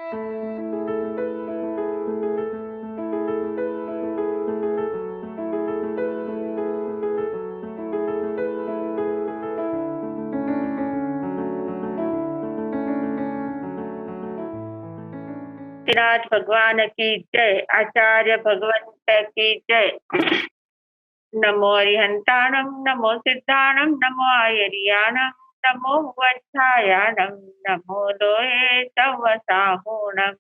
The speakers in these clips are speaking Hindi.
नाथ भगवान की जय। आचार्य भगवंत की जय। नमो अरिहंताणं नमो सिद्धाणं नमो आयर्याणं नमो वत्सायाणं नमो लोये तव साहूणम्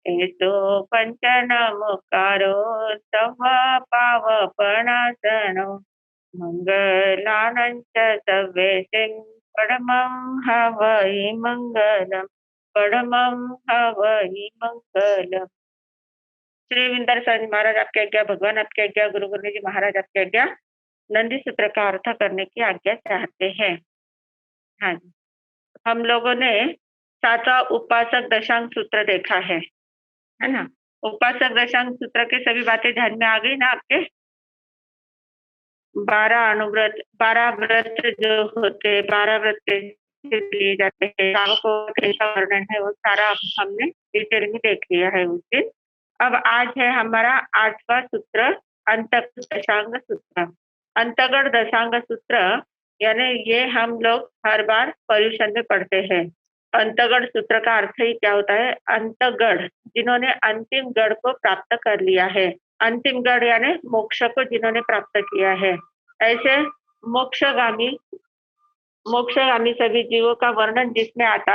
एसो पंचनमुकारो तव पावपणासनो मंगलानंच सव्येसिं परमं हवै मंगलम् परमं हवै मंगलम्। श्री विंदर स्वामी महाराज आपकी आज्ञा, भगवान आपकी आज्ञा, गुरु गुरु जी महाराज आपकी आज्ञा। नंदी सूत्र का अर्थ करने की आज्ञा चाहते हैं। हाँ जी, हम लोगों ने सातवां उपासक दशांग सूत्र देखा है ना। उपासक दशांग सूत्र के सभी बातें ध्यान में आ गई ना आपके। 12 अनुव्रत, 12 व्रत जो होते, 12 व्रत कैसे लिए जाते हैं, को कैसा वर्णन है, वो सारा हमने डिटेल में देख लिया है उस दिन। अब आज है हमारा 8वां सूत्र, अंतगढ़ दशांग सूत्र। अंतगढ़ दशांग सूत्र यानी ये हम लोग हर बार पर्यूषण में पढ़ते हैं। अंतगढ़ सूत्र का अर्थ ही क्या होता है? अंतगढ़, जिन्होंने अंतिम गढ़ को प्राप्त कर लिया है। अंतिम गढ़ यानी मोक्ष को जिन्होंने प्राप्त किया है। ऐसे मोक्षगामी सभी जीवों का वर्णन जिसमें आता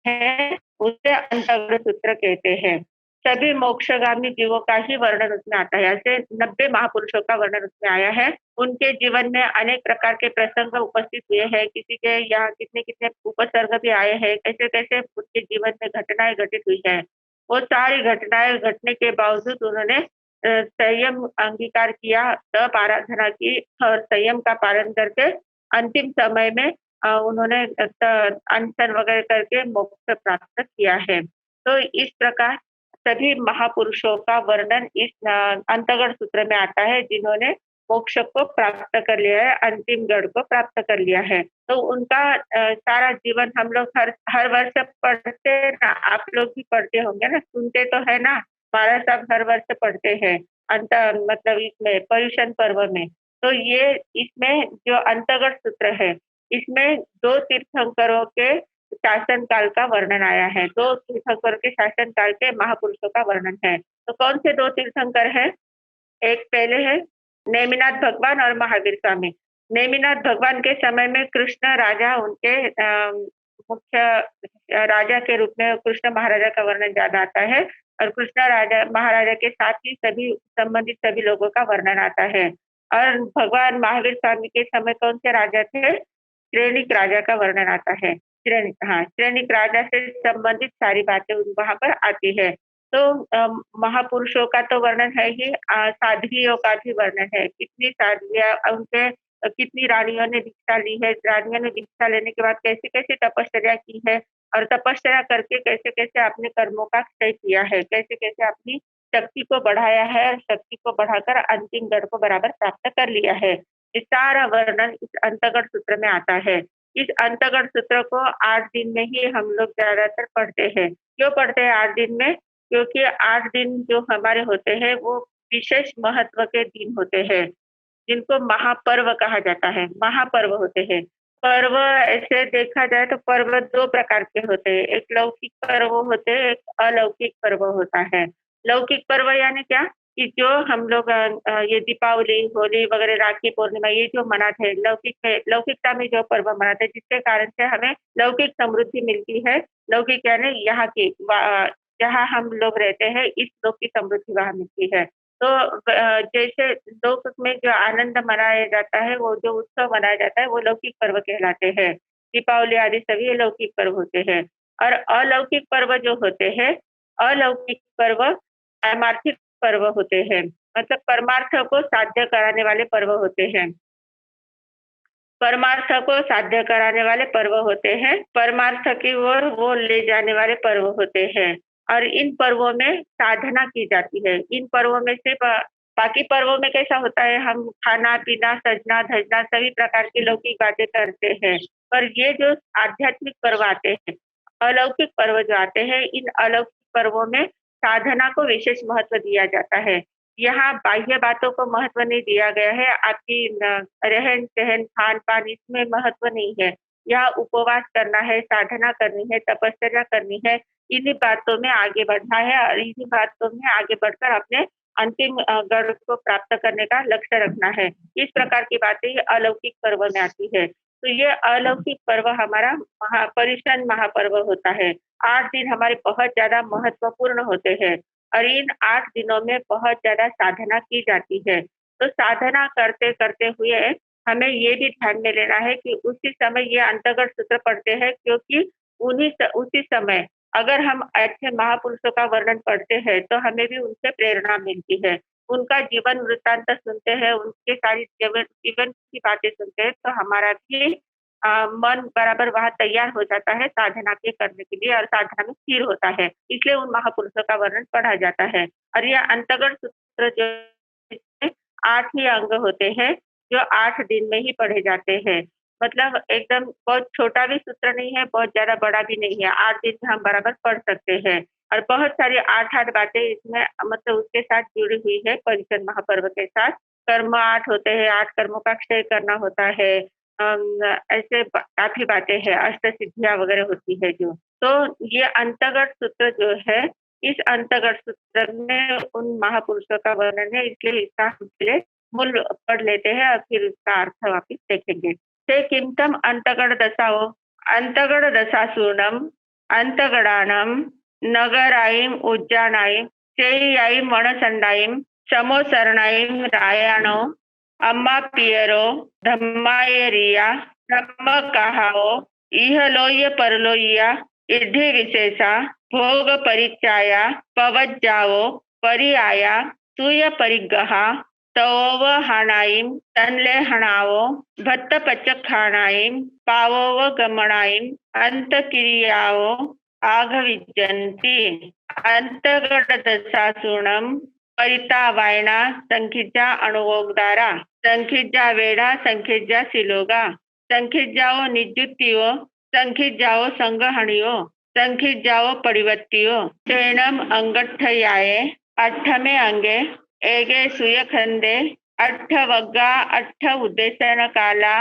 है उसे अंतगढ़ सूत्र कहते हैं। सभी मोक्षगामी जीवों का ही वर्णन उसमें आता है। ऐसे 90 महापुरुषों का वर्णन उसमें आया है। उनके जीवन में अनेक प्रकार के प्रसंग उपस्थित हुए हैं। किसी के यहाँ कितने कितने उपसर्ग भी आए हैं, कैसे कैसे उनके जीवन में घटनाएं घटित हुई है। वो सारी घटनाएं घटने के बावजूद उन्होंने संयम अंगीकार किया, तप आराधना की और संयम का पालन करके अंतिम समय में उन्होंने अनशन वगैरह करके मोक्ष प्राप्त किया है। तो इस प्रकार सभी महापुरुषों का वर्णन इस अंतगढ़ सूत्र में आता है, जिन्होंने मोक्ष को प्राप्त कर लिया है, अंतिम गढ़ को प्राप्त कर लिया है। तो उनका सारा जीवन हम लोग हर वर्ष पढ़ते ना, आप लोग भी पढ़ते होंगे ना, सुनते तो है ना। महाराज साहब हर वर्ष पढ़ते हैं अंत, मतलब इसमें पर्यूषण पर्व में। तो ये इसमें जो अंतगढ़ सूत्र है, इसमें 2 तीर्थंकरों के शासन काल का वर्णन आया है। 2 तीर्थंकर के शासन काल के महापुरुषों का वर्णन है। तो कौन से 2 तीर्थंकर है? एक पहले है नेमिनाथ भगवान और महावीर स्वामी। नेमिनाथ भगवान के समय में कृष्ण राजा, उनके मुख्य राजा के रूप में कृष्ण महाराजा का वर्णन ज्यादा आता है, और कृष्ण राजा महाराजा के साथ ही सभी संबंधित सभी लोगों का वर्णन आता है। और भगवान महावीर स्वामी के समय कौन से राजा थे? श्रेणिक राजा का वर्णन आता है। श्रेणिक राजा से संबंधित सारी बातें वहां पर आती है। तो महापुरुषों का तो वर्णन है ही, साध्वियों का भी वर्णन है। कितनी साध्वियां, उनके कितनी रानियों ने दीक्षा ली है, रानियों ने दीक्षा लेने के बाद कैसे कैसे तपश्चर्या की है, और तपश्चर्या करके कैसे कैसे अपने कर्मों का क्षय किया है, कैसे कैसे अपनी शक्ति को बढ़ाया है, और शक्ति को बढ़ाकर अंतिम गढ़ को बराबर प्राप्त कर लिया है। इस सारा वर्णन इस अंतगढ़ सूत्र में आता है। इस अंतगढ़ सूत्र को 8 दिन में ही हम लोग ज्यादातर पढ़ते हैं। क्यों पढ़ते हैं 8 दिन में? क्योंकि 8 दिन जो हमारे होते हैं वो विशेष महत्व के दिन होते हैं, जिनको महापर्व कहा जाता है। महापर्व होते हैं। पर्व ऐसे देखा जाए तो पर्व 2 प्रकार के होते हैं। एक लौकिक पर्व होते हैं, एक अलौकिक पर्व होता है। लौकिक पर्व यानी क्या कि जो हम लोग ये दीपावली, होली वगैरह, राखी पूर्णिमा, ये जो मनाते हैं, लौकिकता में जो पर्व मनाते हैं, जिसके कारण से हमें लौकिक समृद्धि मिलती है। लौकिक यानी यहाँ की, जहाँ हम लोग रहते हैं, इस लोक की समृद्धि वहां मिलती है। तो जैसे लोक में जो आनंद मनाया जाता है, वो जो उत्सव मनाया जाता है, वो लौकिक पर्व कहलाते हैं। दीपावली आदि सभी लौकिक पर्व होते हैं। और अलौकिक पर्व जो होते हैं, अलौकिक पर्व पारमार्थिक पर्व होते हैं, मतलब परमार्थ को साध्य कराने वाले पर्व होते हैं। परमार्थ को साध्य कराने वाले पर्व होते हैं, परमार्थ की ओर वो ले जाने वाले पर्व होते हैं। और इन पर्वों में साधना की जाती है। इन पर्वों में से बाकी पर्वों में कैसा होता है, हम खाना पीना सजना धजना सभी प्रकार की लौकिक बातें करते हैं। पर ये जो आध्यात्मिक पर्व आते हैं, अलौकिक पर्व जो आते हैं, इन अलौकिक पर्वों में साधना को विशेष महत्व दिया जाता है। यहाँ बाह्य बातों को महत्व नहीं दिया गया है, आपकी रहन-सहन, खान-पान इसमें महत्व नहीं है। यहाँ उपवास करना है, साधना करनी है, तपस्या करनी है, इन्हीं बातों में आगे बढ़ना है और इन्हीं बातों में आगे बढ़कर अपने अंतिम गढ़ को प्राप्त करने का लक्ष्य रखना है। इस प्रकार की बातें ये अलौकिक पर्व में आती है। तो ये अलौकिक पर्व हमारा परिश्रम महापर्व होता है। 8 दिन हमारे बहुत ज़्यादा महत्वपूर्ण होते हैं और इन 8 दिनों में बहुत ज़्यादा साधना की जाती है। तो साधना करते-करते हुए हमें ये भी ध्यान में लेना है कि उसी समय ये अंतर्गत सूत्र पढ़ते हैं, क्योंकि उसी समय अगर हम अच्छे महापुरुषों का वर्णन पढ़ते हैं, तो हमें भी उनसे प्रेरणा मिलती है। उनका जीवन वृत्तांत सुनते हैं, उनके सारी जीवन जीवन की बातें सुनते हैं, तो हमारा भी मन बराबर वहाँ तैयार हो जाता है साधना के करने के लिए और साधना में स्थिर होता है। इसलिए उन महापुरुषों का वर्णन पढ़ा जाता है और ये अंतर्गत सूत्र जो इसमें 8 ही अंग होते हैं, जो 8 दिन में ही पढ़े जाते हैं। मतलब एकदम बहुत छोटा भी सूत्र नहीं है, बहुत ज़्यादा बड़ा भी नहीं है। 8 दिन में हम बराबर पढ़ सकते हैं और बहुत सारी 8-8 बातें इसमें मतलब उसके साथ जुड़ी हुई है परिषद महापर्व के साथ। कर्म 8 होते हैं, 8 कर्मों का क्षय करना होता है। ऐसे काफ़ी बातें हैं, अष्टसिद्धियाँ वगैरह होती है जो। तो ये अंतर्गत सूत्र जो है, इस अंतर्गत सूत्र में उन महापुरुषों का वर्णन है, इसलिए इसका हम पहले मूल पढ़ लेते हैं और फिर उसका अर्थ वापिस देखेंगे। ते किमतम अंतगढ़ दशाओ अंतगढ़ दशासूर्णम अंतगढ़ानम नगराइम उज्जानाइम चेयाइम वणसंडाइम समोसरणाइम रायाणो अम्मा पियरो धम्मायरिया धम्म कहाओ इहलोय परलोया इद्धि विशेषा भोग परिचाया पवज्जाओ परिआया सूय परिग्रहा तवोव हाणाइम तनले हणावो भत्त पचखाणाइम पावोव गमणाइम अंत क्रियाओ आघविजंती अंतगढ़ परिता वायना संखिजा अणुवोगदारा संखिजा वेड़ा संखिजा सिलोगा संखिजाओ निजुत्तियो संखिजाओ संगहणियो संखिजाओ परिवत्तियो चैनम अंगठयाये अठमे अंगे एगे सुयखंदे अठ वग्गा अठ उद्देशन काला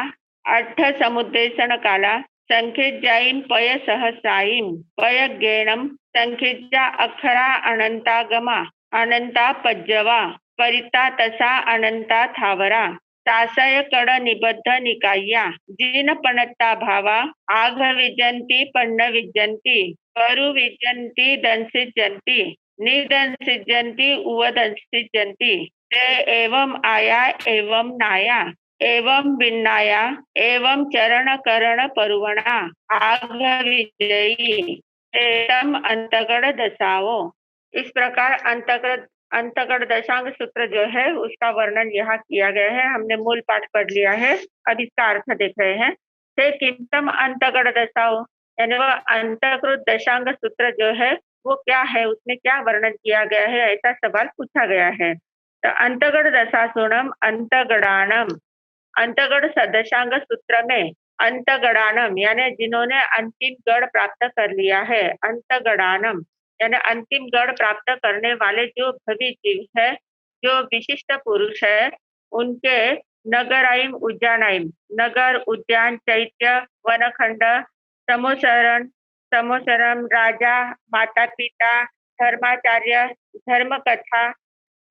अठ समुद्देशन काला संखिजाइम पय सहसाइम पय गेणम संखिजा अक्षरा अनंतागमा अनंता पज्जवा परिता तसा अनंता थावरा तासय कड निबद्ध निकाया जीन पणत्ता भावा आघ विजंती पण्ण विजंती परु विजंती दंसिजंती निदंसिजंती उवदंसिजंती ते एवं आया एवं नाया एवं बिन्नाया एवं चरण करण परुवणा आघ विजयी एतम अंतगढ़ दसाओ। इस प्रकार अंतगढ़ दशांग सूत्र जो है उसका वर्णन यहाँ किया गया है। हमने मूल पाठ पढ़ लिया है, अब इसका अर्थ देख रहे हैं। ते किंतम अंतगढ़ दशाओ, यानी वह अंतकृत दशांग सूत्र जो है वो क्या है, उसमें क्या वर्णन किया गया है, ऐसा सवाल पूछा गया है। तो अंतगढ़ दशासुणम अंतगढ़ानम, अंतगढ़ दशांग सूत्र में अंतगढ़ानम यानी जिन्होंने अंतिम गढ़ प्राप्त कर लिया है, अंतगढ़ानम यानी अंतिम गढ़ प्राप्त करने वाले जो भवी जीव है, जो विशिष्ट पुरुष है, उनके नगराइम उज्जानाइम, नगर उद्यान चैत्य वनखंड समोसरण समोसरम राजा माता पिता धर्माचार्य धर्म कथा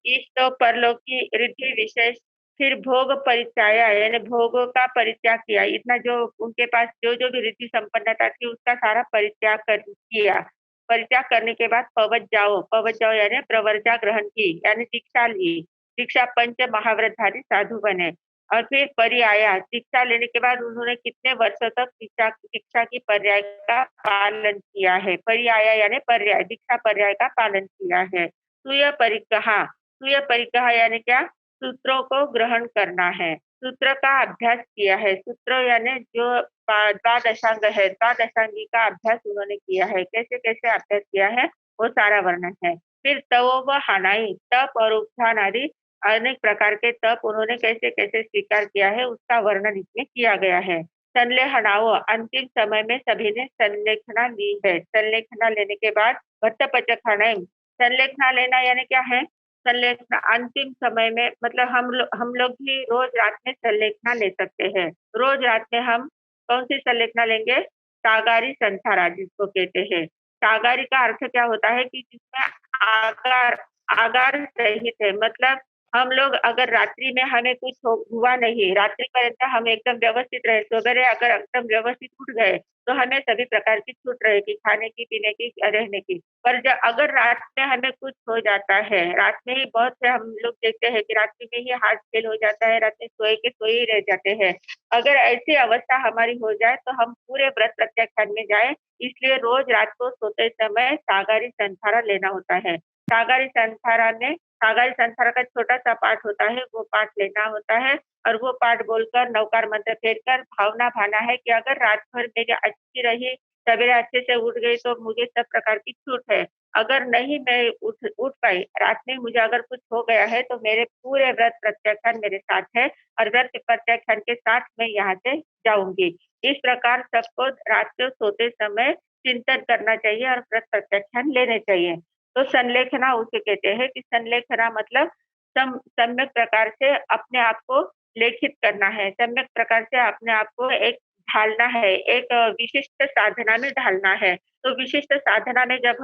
इष्ट परलोकी रिद्धि विशेष, फिर भोग परिचया यानी भोगों का परित्याग किया। इतना जो उनके पास जो जो भी रिद्धि संपन्नता थी उसका सारा परित्याग किया। परित्याग करने के बाद पवज जाओ यानी प्रवर्जा ग्रहण की यानी दीक्षा ली, दीक्षा पंच महाव्रतधारी साधु बने और फिर परिआया, दीक्षा लेने के बाद उन्होंने कितने वर्षों तक दीक्षा की पर्याय का पालन किया है। परिआया यानी पर्याय, दीक्षा पर्याय का पालन किया है। सूय परिग्रह यानी क्या, सूत्रों को ग्रहण करना है, सूत्र का अभ्यास किया है। सूत्र यानी जो द्वादशांग है, द्वादशांगी का अभ्यास उन्होंने किया है। कैसे कैसे अभ्यास किया है वो सारा वर्णन है। फिर तवो व हानाई, तप और उपधान आदि अनेक प्रकार के तप उन्होंने कैसे कैसे स्वीकार किया है उसका वर्णन इसमें किया गया है। संलेखनाओ, अंतिम समय में सभी ने संलेखना ली है। संलेखना लेने के बाद भट्टपचखानयम, संलेखना लेना यानी क्या है? संलेखना अंतिम समय में मतलब हम लोग भी रोज रात में संलेखना ले सकते हैं। रोज रात में हम कौन सी संलेखना लेंगे? सागारी संथारा जिसको कहते हैं। सागारी का अर्थ क्या होता है कि जिसमें आकार आगार सहित है, मतलब हम लोग अगर रात्रि में हमें कुछ हुआ नहीं, रात्रि पर्यंत हम एकदम व्यवस्थित रहे, सवेरे अगर एकदम व्यवस्थित उठ गए तो हमें सभी प्रकार की छूट रहेगी, खाने की, पीने की, रहने की। पर जब अगर रात में हमें कुछ हो जाता है, रात में ही बहुत से हम लोग देखते हैं कि रात्रि में ही हार्ट फेल हो जाता है, रात में सोए के सोए ही रह जाते हैं। अगर ऐसी अवस्था हमारी हो जाए तो हम पूरे व्रत प्रत्याख्यान में जाए, इसलिए रोज रात को सोते समय सागारी संथारा लेना होता है। सागारी संथारा में सागारी संथारा का छोटा सा पाठ होता है, वो पाठ लेना होता है और वो पाठ बोलकर नवकार मंत्र फेरकर भावना भाना है कि अगर रात भर मेरी अच्छी रही, सवेरे अच्छे से उठ गई तो मुझे सब प्रकार की छूट है। अगर नहीं मैं उठ पाई, रात में मुझे अगर कुछ हो गया है तो मेरे पूरे व्रत प्रत्याख्यान मेरे साथ है और व्रत प्रत्याख्यान के साथ मैं यहाँ से जाऊंगी। इस प्रकार सबको रात को सोते समय चिंतन करना चाहिए और व्रत प्रत्याख्यान लेने चाहिए। तो संलेखना उसे कहते हैं कि संलेखना मतलब सम्यक प्रकार से अपने आप को लेखित करना है, सम्यक प्रकार से अपने आप को एक ढालना है, एक विशिष्ट साधना में ढालना है। तो विशिष्ट साधना में जब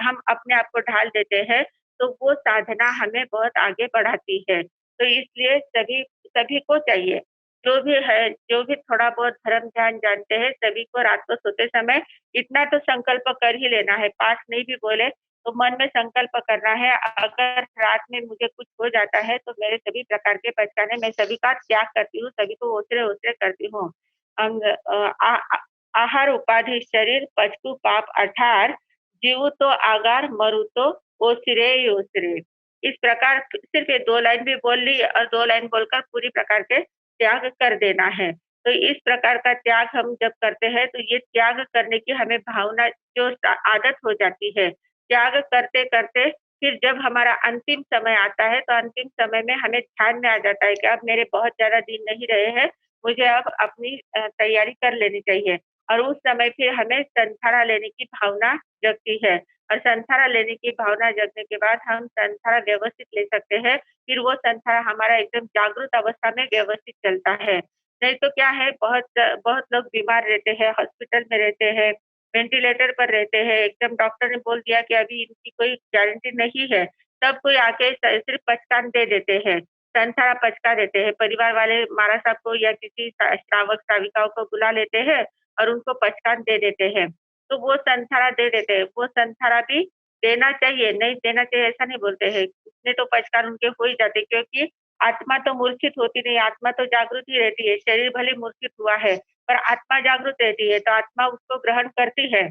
हम अपने आप को ढाल देते हैं तो वो साधना हमें बहुत आगे बढ़ाती है। तो इसलिए सभी सभी को चाहिए, जो भी है, जो भी थोड़ा बहुत धर्म ध्यान जानते हैं, सभी को रात को सोते समय इतना तो संकल्प कर ही लेना है, पाठ नहीं भी बोले तो मन में संकल्प करना है, अगर रात में मुझे कुछ हो जाता है तो मेरे सभी प्रकार के पचखाने मैं सभी का त्याग करती हूँ, सभी को ओसरे-ओसरे करती हूँ। अंग आहार उपाधि शरीर पचकु पाप अठार, जीवु तो आगार मरु तो ओसरे-ओसरे। इस प्रकार सिर्फ ये 2 लाइन भी बोल ली और 2 लाइन बोलकर पूरी प्रकार के त्याग कर देना है। तो इस प्रकार का त्याग हम जब करते हैं तो ये त्याग करने की हमें भावना जो आदत हो जाती है, त्याग करते-करते फिर जब हमारा अंतिम समय आता है, तो अंतिम समय में हमें ध्यान में आ जाता है कि अब मेरे बहुत ज़्यादा दिन नहीं रहे हैं, मुझे अब अपनी तैयारी कर लेनी चाहिए। और उस समय फिर हमें संथारा लेने की भावना जगती है और संथारा लेने की भावना जगने के बाद हम संथारा व्यवस्थित ले सकते हैं, फिर वो संथारा हमारा एकदम जागृत अवस्था में व्यवस्थित चलता है। नहीं तो क्या है, बहुत बहुत लोग बीमार रहते हैं, हॉस्पिटल में रहते हैं, वेंटिलेटर पर रहते हैं, एकदम डॉक्टर ने बोल दिया कि अभी इनकी कोई गारंटी नहीं है, तब कोई आके सिर्फ पचकान दे देते हैं, संथारा पचका देते हैं। परिवार वाले महाराज साहब को या किसी श्रावक श्राविकाओं को बुला लेते हैं और उनको पचकान दे देते हैं। तो वो संथारा दे देते हैं, वो संथारा भी देना चाहिए, नहीं देना चाहिए ऐसा नहीं बोलते हैं। उसमें तो पचकान उनके हो ही जाते, क्योंकि आत्मा तो मूर्छित होती नहीं, आत्मा तो जागृत ही रहती है। शरीर भले मूर्छित हुआ है, पर आत्मा जागृत रहती है, तो आत्मा उसको ग्रहण करती है।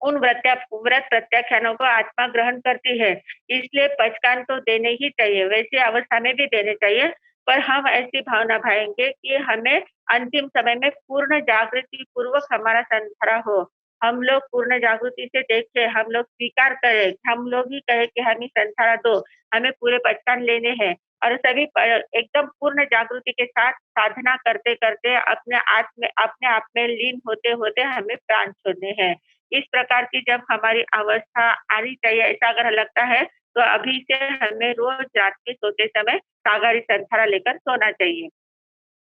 उन व्रत प्रत्याख्यानों को आत्मा ग्रहण करती है, इसलिए पचकान तो देने ही चाहिए, वैसी अवस्था में भी देने चाहिए। पर हम ऐसी भावना भाएँगे कि हमें अंतिम समय में पूर्ण जागृति पूर्वक हमारा संथारा हो। हम लोग पूर्ण जागृति से देखें, हम लोग स्वीकार करें, हम लोग ही कहें कि हमें संथारा दो, हमें पूरे पचकान लेने हैं और सभी एकदम पूर्ण जागृति के साथ साधना करते-करते अपने आप में लीन होते-होते हमें प्राण छोड़ने हैं। इस प्रकार की जब हमारी अवस्था आनी चाहिए, ऐसा अगर लगता है, तो अभी से हमें रोज़ रात में सोते समय सागारी संथारा लेकर सोना चाहिए।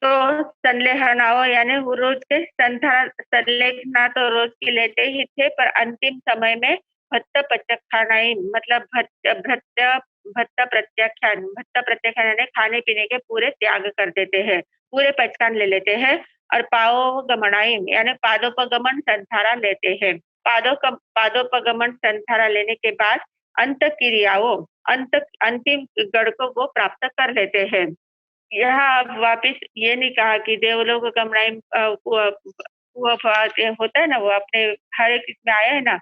तो संलेखनाओं यानी वो रोज़ के संलेखना तो रोज़ की लेते ही थे, पर अंतिम समय में भत्त पचखानाई मतलब भत्त प्रत्याख्यान यानी खाने-पीने के पूरे त्याग कर देते हैं, पूरे पचकान ले लेते हैं और पावगमनाई यानी पादोपगमन संथारा लेते हैं। पादोपगमन संथारा लेने के बाद अंत क्रियाओं अंत अंतिम गढ़ को वो प्राप्त कर लेते हैं। यहाँ अब वापिस ये नहीं कहा कि देवलोक गमनाइम होता है ना, वो अपने हर एक इसमें आया है ना,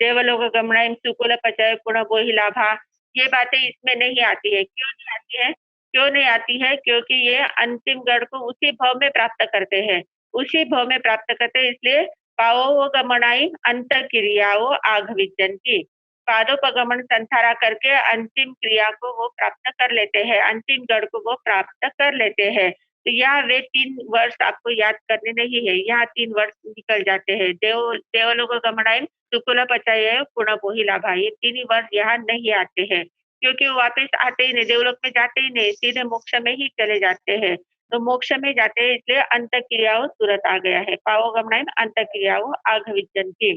देवलोक गमनाइम सुकुल पचय पुनः बोहि लाभा, ये बातें इसमें नहीं आती है। क्यों नहीं आती है? क्यों नहीं आती है? क्योंकि ये अंतिम गढ़ को उसी भव में प्राप्त करते हैं, उसी भव में प्राप्त करते हैं, इसलिए पावो गमनाइम अंत क्रियाओ आघविजन्ति। पादोपगमन संथारा करके अंतिम क्रिया को वो प्राप्त कर लेते हैं, अंतिम गढ़ को वो प्राप्त कर लेते हैं। तो यहाँ वे 3 वर्ष आपको याद करने नहीं है, यहाँ 3 वर्ष निकल जाते हैं। देवलोक गमनाय सुकुलपचय पुनः लाभा, ये 3 ही वर्ष यहाँ नहीं आते हैं, क्योंकि वो वापस आते ही नहीं, देवलोक में जाते ही नहीं, सीधे मोक्ष में ही चले जाते हैं। तो मोक्ष में जाते हैं, इसलिए अंत क्रियाओं तुरंत आ गया है। पावो गमनाय अंत क्रियाओं आघविजंती।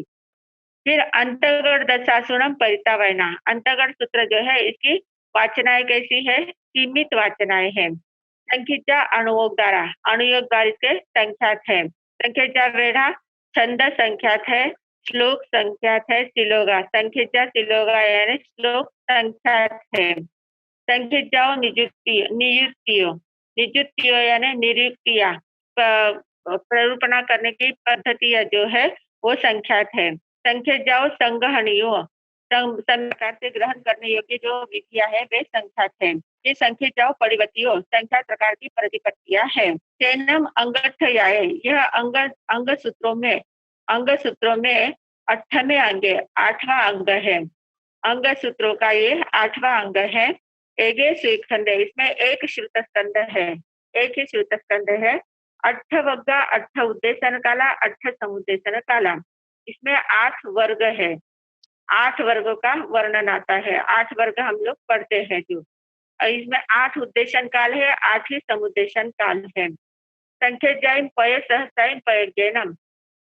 फिर अंतगढ़ दशासुरम परितावयना, अंतगढ़ सूत्र जो है इसकी वाचनाएं कैसी है? सीमित वाचनाएं है। संख्या अणुयोग द्वारा, अणुयोग द्वारा इसके संख्यात है। संख्या वेढ़ा छंद संख्यात है, श्लोक संख्यात है, सिलोगा संख्या सिलोगा यानी श्लोक संख्यात है। संख्याओं नियुक्तियों नियुक्तियों यानी नियुक्तियां प्ररूपणा करने की पद्धतियां जो है वो संख्यात है। संख्याओं संग्रहणीयों प्रकार से ग्रहण करने योग्य जो विधियां है वे संख्यात है। ये संख्याओं परिवर्तियों संख्या प्रकार की प्रतिपत्तियां है। तेनम अंगठयाय, यह अंग सूत्रों में 8वें अंग 8वां अंग है। अंग सूत्रों का ये 8वां अंग है। एगे स्कंद, इसमें एक श्रुत स्कंद है, एक ही श्रुत स्कंद है। 8 वग्गा 8 उद्देशन काला 8 समुद्देशन काला, इसमें 8 वर्ग है। 8 वर्गों का वर्णन आता है। 8 वर्ग हम लोग पढ़ते हैं जो, इसमें 8 उद्देशन काल है, 8 ही समुद्देशन काल है। संख्या जैन पय सहसाइन पय जैनम,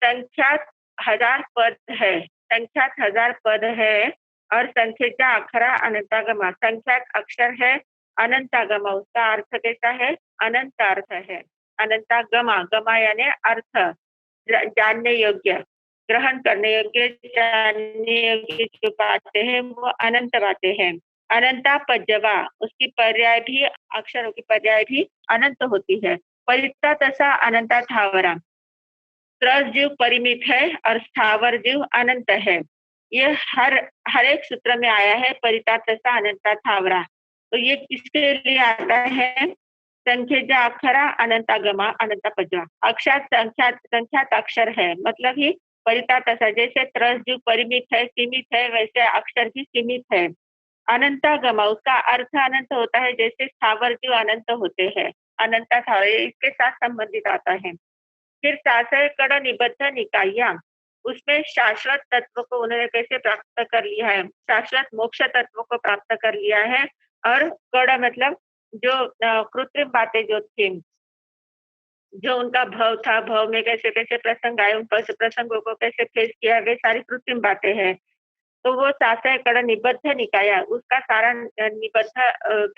संख्या 1000 पद है, संख्या 1000 पद है। और संख्या अक्षरा अनंतागमा, संख्या अक्षर है अनंतागमा, उसका अर्थ कैसा है? अनंत अर्थ है। अनंतागमा, गमा यानी अर्थ, जानने योग्य, ग्रहण करने योग्य, जानने योग्य जो बातें हैं वो अनंत बातें हैं। अनंता पज्जवा, उसकी पर्याय भी, अक्षरों की पर्याय भी अनंत होती है। परिता तसा अनंता थावरा, त्रस जीव परिमित है और स्थावर जीव अनंत है। ये हर एक सूत्र में आया है, परिता तसा अनंता थावरा। तो ये किसके लिए आता है? संख्या अक्षरा अनंतागमा अनंता पज्जा, अक्षर संख्यात अक्षर है, मतलब ही परिता तसा, जैसे त्रस जीव परिमित है, सीमित है, वैसे अक्षर भी सीमित है। अनंतागमा, उसका अर्थ अनंत होता है, जैसे स्थावर जीव अनंत होते हैं। अनंता था इसके साथ संबंधित आता है। फिर शास्त्र कड़ निबद्ध निकाया, उसमें शाश्वत तत्व को उन्होंने कैसे प्राप्त कर लिया है? शाश्वत मोक्ष तत्व को प्राप्त कर लिया है। और कड़ मतलब जो कृत्रिम बातें जो थी, जो उनका भव था, भव में कैसे कैसे प्रसंग आए, उन प्रसंगों को कैसे फेस किया, वे सारी कृत्रिम बातें हैं। तो वो शास्त्र कड़ निबद्ध निकाया, उसका सारा निबद्ध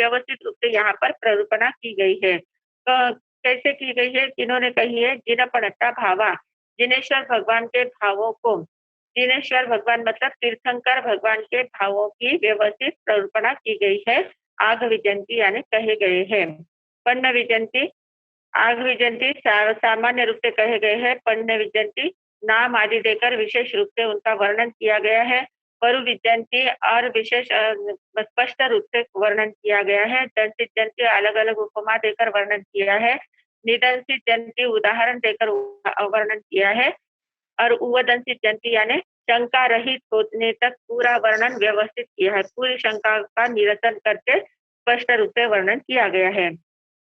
व्यवस्थित रूप से यहाँ पर प्ररूपणा की गई है। कैसे की गई है? जिन्होंने कही है जिन पड़ता भावा, जिनेश्वर भगवान के भावों को, जिनेश्वर भगवान मतलब तीर्थंकर भगवान के भावों की व्यवस्थित प्ररूपणा की गई है। आग विजंती यानी कहे गए हैं। पन्न विजंती, आग विजंती सामान्य रूप से कहे गए हैं। पन्न विजंती नाम आदि देकर विशेष रूप से उनका वर्णन किया गया है। परु विजंती और विशेष स्पष्ट रूप से वर्णन किया गया है। दंसित जंती अलग अलग उपमा देकर वर्णन किया है। निदंसित जंती उदाहरण देकर वर्णन किया है। और उवदंसित जंती यानी शंका रहित होने तक पूरा वर्णन व्यवस्थित किया है, पूरी शंका का निरसन करके स्पष्ट रूप से वर्णन किया गया है।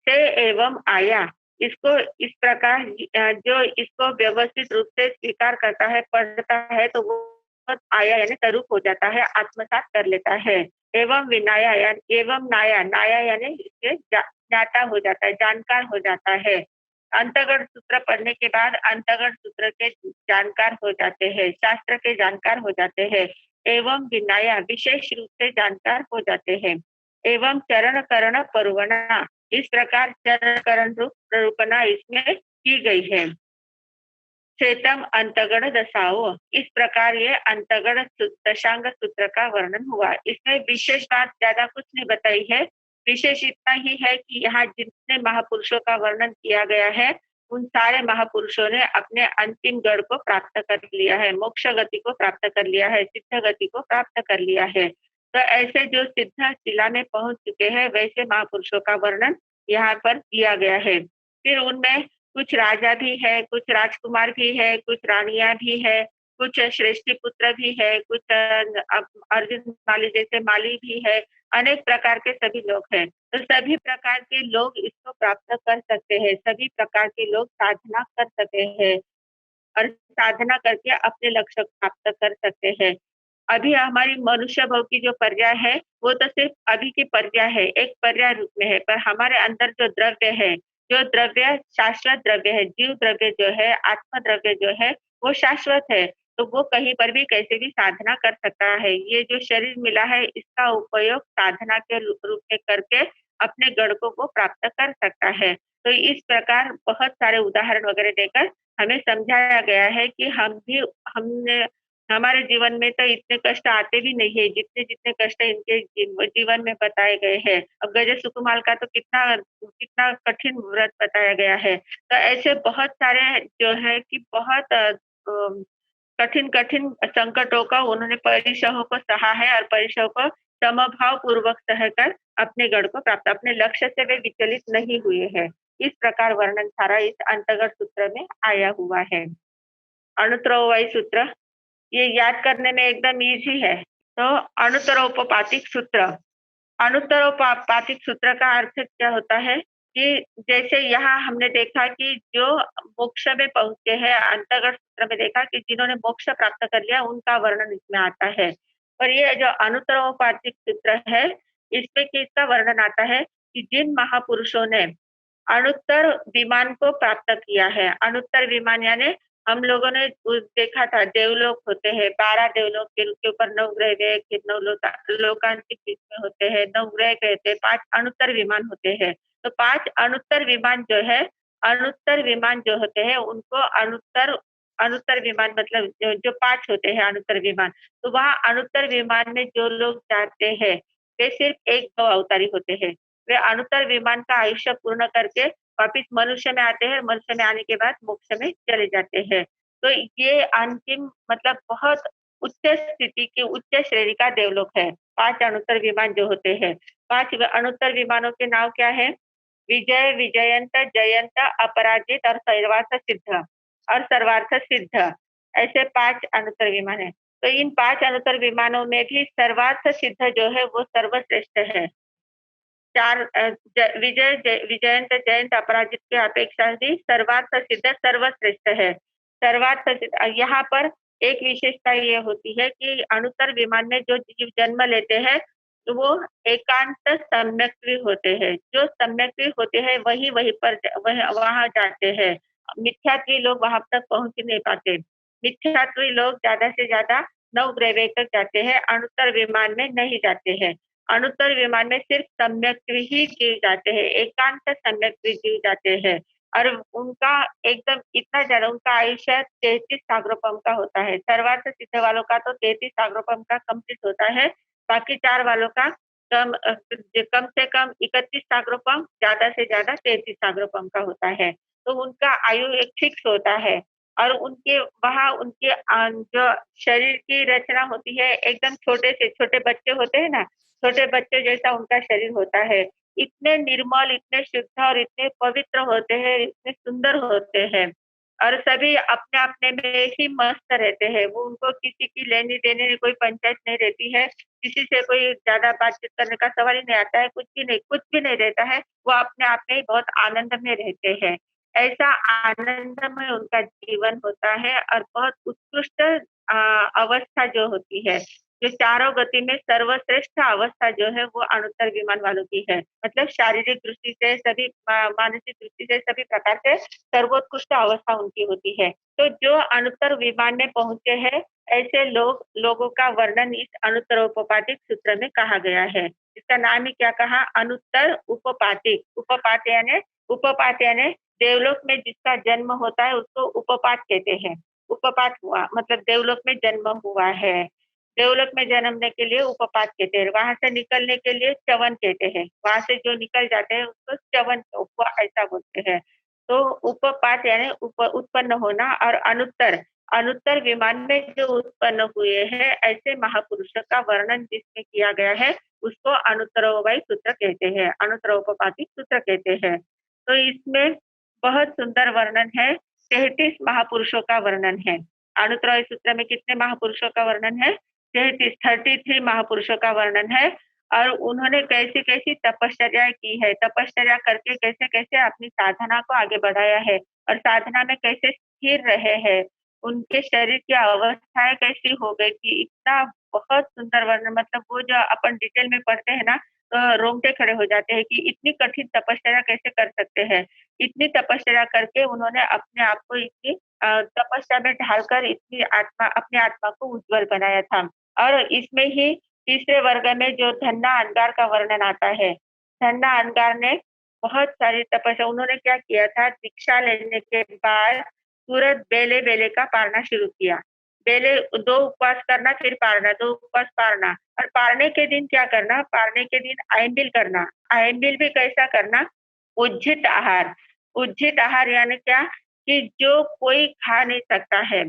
से एवं आया, इसको इस प्रकार जो इसको व्यवस्थित रूप से स्वीकार करता है, पढ़ता है, तो वो आया यानी तरूप हो जाता है, आत्मसात कर लेता है। एवं विनाया यानी एवं नाया, नाया यानी इससे ज्ञाता हो जाता है, जानकार हो जाता है। अंतगढ़ सूत्र पढ़ने के बाद अंतगढ़ सूत्र के जानकार हो जाते हैं, शास्त्र के जानकार हो जाते हैं। एवं विनाया विशेष रूप से जानकार हो जाते हैं। एवं चरण करण परुवना, इस प्रकार चरण करण रूप प्ररूपणा इसमें की गई है। श्वेतम अंतगढ़ दशाओ, इस प्रकार ये अंतगढ़ दशांग सूत्र का वर्णन हुआ। इसमें विशेष बात ज्यादा कुछ नहीं बताई है, विशेष इतना ही है कि यहाँ जितने महापुरुषों का वर्णन किया गया है, उन सारे महापुरुषों ने अपने अंतिम गढ़ को प्राप्त कर लिया है, मोक्ष गति को प्राप्त कर लिया है, सिद्ध गति को प्राप्त कर लिया है। तो ऐसे जो सिद्ध शिला में पहुंच चुके हैं, वैसे महापुरुषों का वर्णन यहाँ पर किया गया है। फिर उनमें कुछ राजा भी है, कुछ राजकुमार भी है, कुछ रानियां भी है, कुछ श्रेष्ठी पुत्र भी है, कुछ अर्जुन माली जैसे माली भी है, अनेक प्रकार के सभी लोग हैं। तो सभी प्रकार के लोग इसको प्राप्त कर सकते हैं, सभी प्रकार के लोग साधना कर सकते हैं और साधना करके अपने लक्ष्य को प्राप्त कर सकते हैं। अभी हमारी मनुष्य भव की जो पर्याय है, वो तो सिर्फ अभी की पर्याय है, एक पर्याय रूप में है, पर हमारे अंदर जो द्रव्य है, जो द्रव्य शाश्वत द्रव्य है, जीव द्रव्य जो है, आत्म द्रव्य जो है, वो शाश्वत है। तो वो कहीं पर भी कैसे भी साधना कर सकता है। ये जो शरीर मिला है, इसका उपयोग साधना के रूप में करके अपने गणकों को प्राप्त कर सकता है। तो इस प्रकार बहुत सारे उदाहरण वगैरह देकर हमें समझाया गया है कि हमने हमारे जीवन में तो इतने कष्ट आते भी नहीं है, जितने कष्ट इनके जीवन में बताए गए हैं। अब गजेश सुकुमाल का तो कितना कितना कठिन व्रत बताया गया है। तो ऐसे बहुत सारे जो है कि बहुत कठिन-कठिन संकटों का उन्होंने परिसहों को सहा है और परिसहों को समभाव पूर्वक सहकर अपने गढ़ को प्राप्त अपने लक्ष्य से वे विचलित नहीं हुए हैं। इस प्रकार वर्णन सारा इस अंतर्गत सूत्र में आया हुआ है। अणुत्रयवाही सूत्र ये याद करने में एकदम ईज़ी है। तो अणुतरोपपातिक सूत्र पातिक सूत्र का अर्थ क्या होता है कि जैसे यहाँ हमने देखा कि जो मोक्ष में पहुँचे हैं, अंतर्गत सूत्र में देखा कि जिन्होंने मोक्ष प्राप्त कर लिया, उनका वर्णन इसमें आता है। और ये जो अनुत्तरोपातिक सूत्र है, इसमें किसका वर्णन आता है कि जिन महापुरुषों ने अणुत्तर विमान को प्राप्त किया है। अणुत्तर विमान यानी हम लोगों ने देखा था देवलोक होते हैं, 12 देवलोक के ऊपर 9 ग्रह गए, फिर 9 लोकांतिक जिसमें होते हैं, 9 ग्रह कहते हैं, 5 अणुत्तर विमान होते हैं। तो 5 अणुत्तर विमान जो है, अणुत्तर विमान जो होते हैं उनको अणुत्तर अणुत्तर विमान मतलब जो 5 होते हैं अणुत्तर विमान, तो वहाँ अणुत्तर विमान में जो लोग जाते हैं, वे सिर्फ एक 2 अवतारी होते हैं। वे अणुत्तर विमान का आयुष्य पूर्ण करके वापिस मनुष्य में आते हैं, मनुष्य में आने के बाद मोक्ष में चले जाते हैं। तो ये अंतिम मतलब बहुत उच्च स्थिति की उच्च श्रेणी का देवलोक है। 5 अणुत्तर विमान जो होते हैं, 5 अणुत्तर विमानों के नाम क्या है? विजय, विजयंत, जयंत, अपराजित और सर्वार्थ सिद्ध ऐसे 5 अणुत्तर विमान हैं। तो इन 5 अणुत्तर विमानों में भी सर्वार्थ सिद्ध जो है वो सर्वश्रेष्ठ है। 4 विजयंत, जयंत, अपराजित की अपेक्षा भी सर्वार्थ सिद्ध सर्वश्रेष्ठ है। सर्वार्थ सिद्ध यहाँ पर एक विशेषता ये होती है कि अणुत्तर विमान में जो जीव जन्म लेते हैं, तो वो एकांत सम्यक्त्वी होते हैं। जो सम्यक्त्वी होते हैं वही वहीं पर वहाँ जाते हैं। मिथ्यात्वी लोग वहाँ तक पहुँच नहीं पाते। मिथ्यात्वी लोग ज़्यादा से ज़्यादा नवग्रह तक जाते हैं, अणुत्तर विमान में नहीं जाते हैं। अणुत्तर विमान में सिर्फ सम्यक्त्वी ही जीव जाते हैं, एकांत सम्यक्त्वी जीव जाते हैं और उनका एकदम इतना ज़्यादा उनका आयुष्य 33 सागरोपम का होता है। सर्वार्थ सिद्ध वालों का तो 33 सागरोपम का कंप्लीट होता है, बाकी 4 वालों का कम से कम 31 सागरोपम, ज़्यादा से ज़्यादा 33 सागरोपम का होता है। तो उनका आयु एक फिक्स होता है और उनके वहाँ उनके जो शरीर की रचना होती है एकदम छोटे से छोटे बच्चे होते हैं ना, छोटे बच्चे जैसा उनका शरीर होता है। इतने निर्मल, इतने शुद्ध और इतने पवित्र होते हैं, इतने सुंदर होते हैं और सभी अपने-अपने में ही मस्त रहते हैं। वो उनको किसी की लेनी-देनी में कोई पंचायत नहीं रहती है, किसी से कोई ज़्यादा बातचीत करने का सवाल ही नहीं आता है, कुछ भी नहीं रहता है। वो अपने आप में ही बहुत आनंद में रहते हैं। ऐसा आनंदमय उनका जीवन होता है और बहुत उत्कृष्ट अवस्था जो होती है, जो चारों गति में सर्वश्रेष्ठ अवस्था जो है वो अणुत्तर विमान वालों की है। मतलब शारीरिक दृष्टि से सभी मानसिक दृष्टि से सभी प्रकार से सर्वोत्कृष्ट अवस्था उनकी होती है। तो जो अणुत्तर विमान में पहुँचे हैं, ऐसे लोगों का वर्णन इस अणुत्तरोपपातिक सूत्र में कहा गया है। इसका नाम ही क्या कहा? अनुत्तर उपपातिक। उपपात यानी देवलोक में जिसका जन्म होता है उसको उपपात कहते हैं। उपपात हुआ मतलब देवलोक में जन्म हुआ है। देवलोक में जन्मने के लिए उपपात कहते हैं, वहाँ से निकलने के लिए च्यवन कहते हैं। वहाँ से जो निकल जाते हैं उसको च्यवन ऐसा बोलते हैं। तो उपपात यानी उत्पन्न होना और अनुत्तर, अनुत्तर विमान में जो उत्पन्न हुए हैं ऐसे महापुरुषों का वर्णन जिसमें किया गया है उसको अनुत्तरोपवायी सूत्र कहते हैं, अनुत्तरोपपातिक सूत्र कहते हैं। तो इसमें बहुत सुंदर वर्णन है, 33 महापुरुषों का वर्णन है। अनुत्रय सूत्र में कितने महापुरुषों का वर्णन है? 33 महापुरुषों का वर्णन है। और उन्होंने कैसी कैसी तपश्चर्या की है, तपश्चर्या करके कैसे कैसे अपनी साधना को आगे बढ़ाया है और साधना में कैसे स्थिर रहे हैं, उनके शरीर की अवस्थाएं कैसी हो गई थी, इतना बहुत सुंदर वर्णन। मतलब वो जो अपन डिटेल में पढ़ते हैं ना, तो रोंगटे खड़े हो जाते हैं कि इतनी कठिन तपश्चर्या कैसे कर सकते हैं। इतनी तपश्चर्या करके उन्होंने अपने आप को इतनी तपस्या में ढालकर इतनी आत्मा अपनी आत्मा को उज्जवल बनाया था। और इसमें ही तीसरे वर्ग में जो धन्ना अंगार का वर्णन आता है, धन्ना अंगार ने बहुत सारी तपस्या, उन्होंने क्या किया था, दीक्षा लेने के बाद तुरंत बेले बेले का पारना शुरू किया। बेले 2 उपवास करना, फिर पारना, 2 उपवास पारना। और पारने के दिन क्या करना, पारने के दिन आयंबिल करना। आयंबिल भी कैसा करना, उज्जित आहार। उज्जित आहार यानी क्या, कि जो कोई खा नहीं सकता है।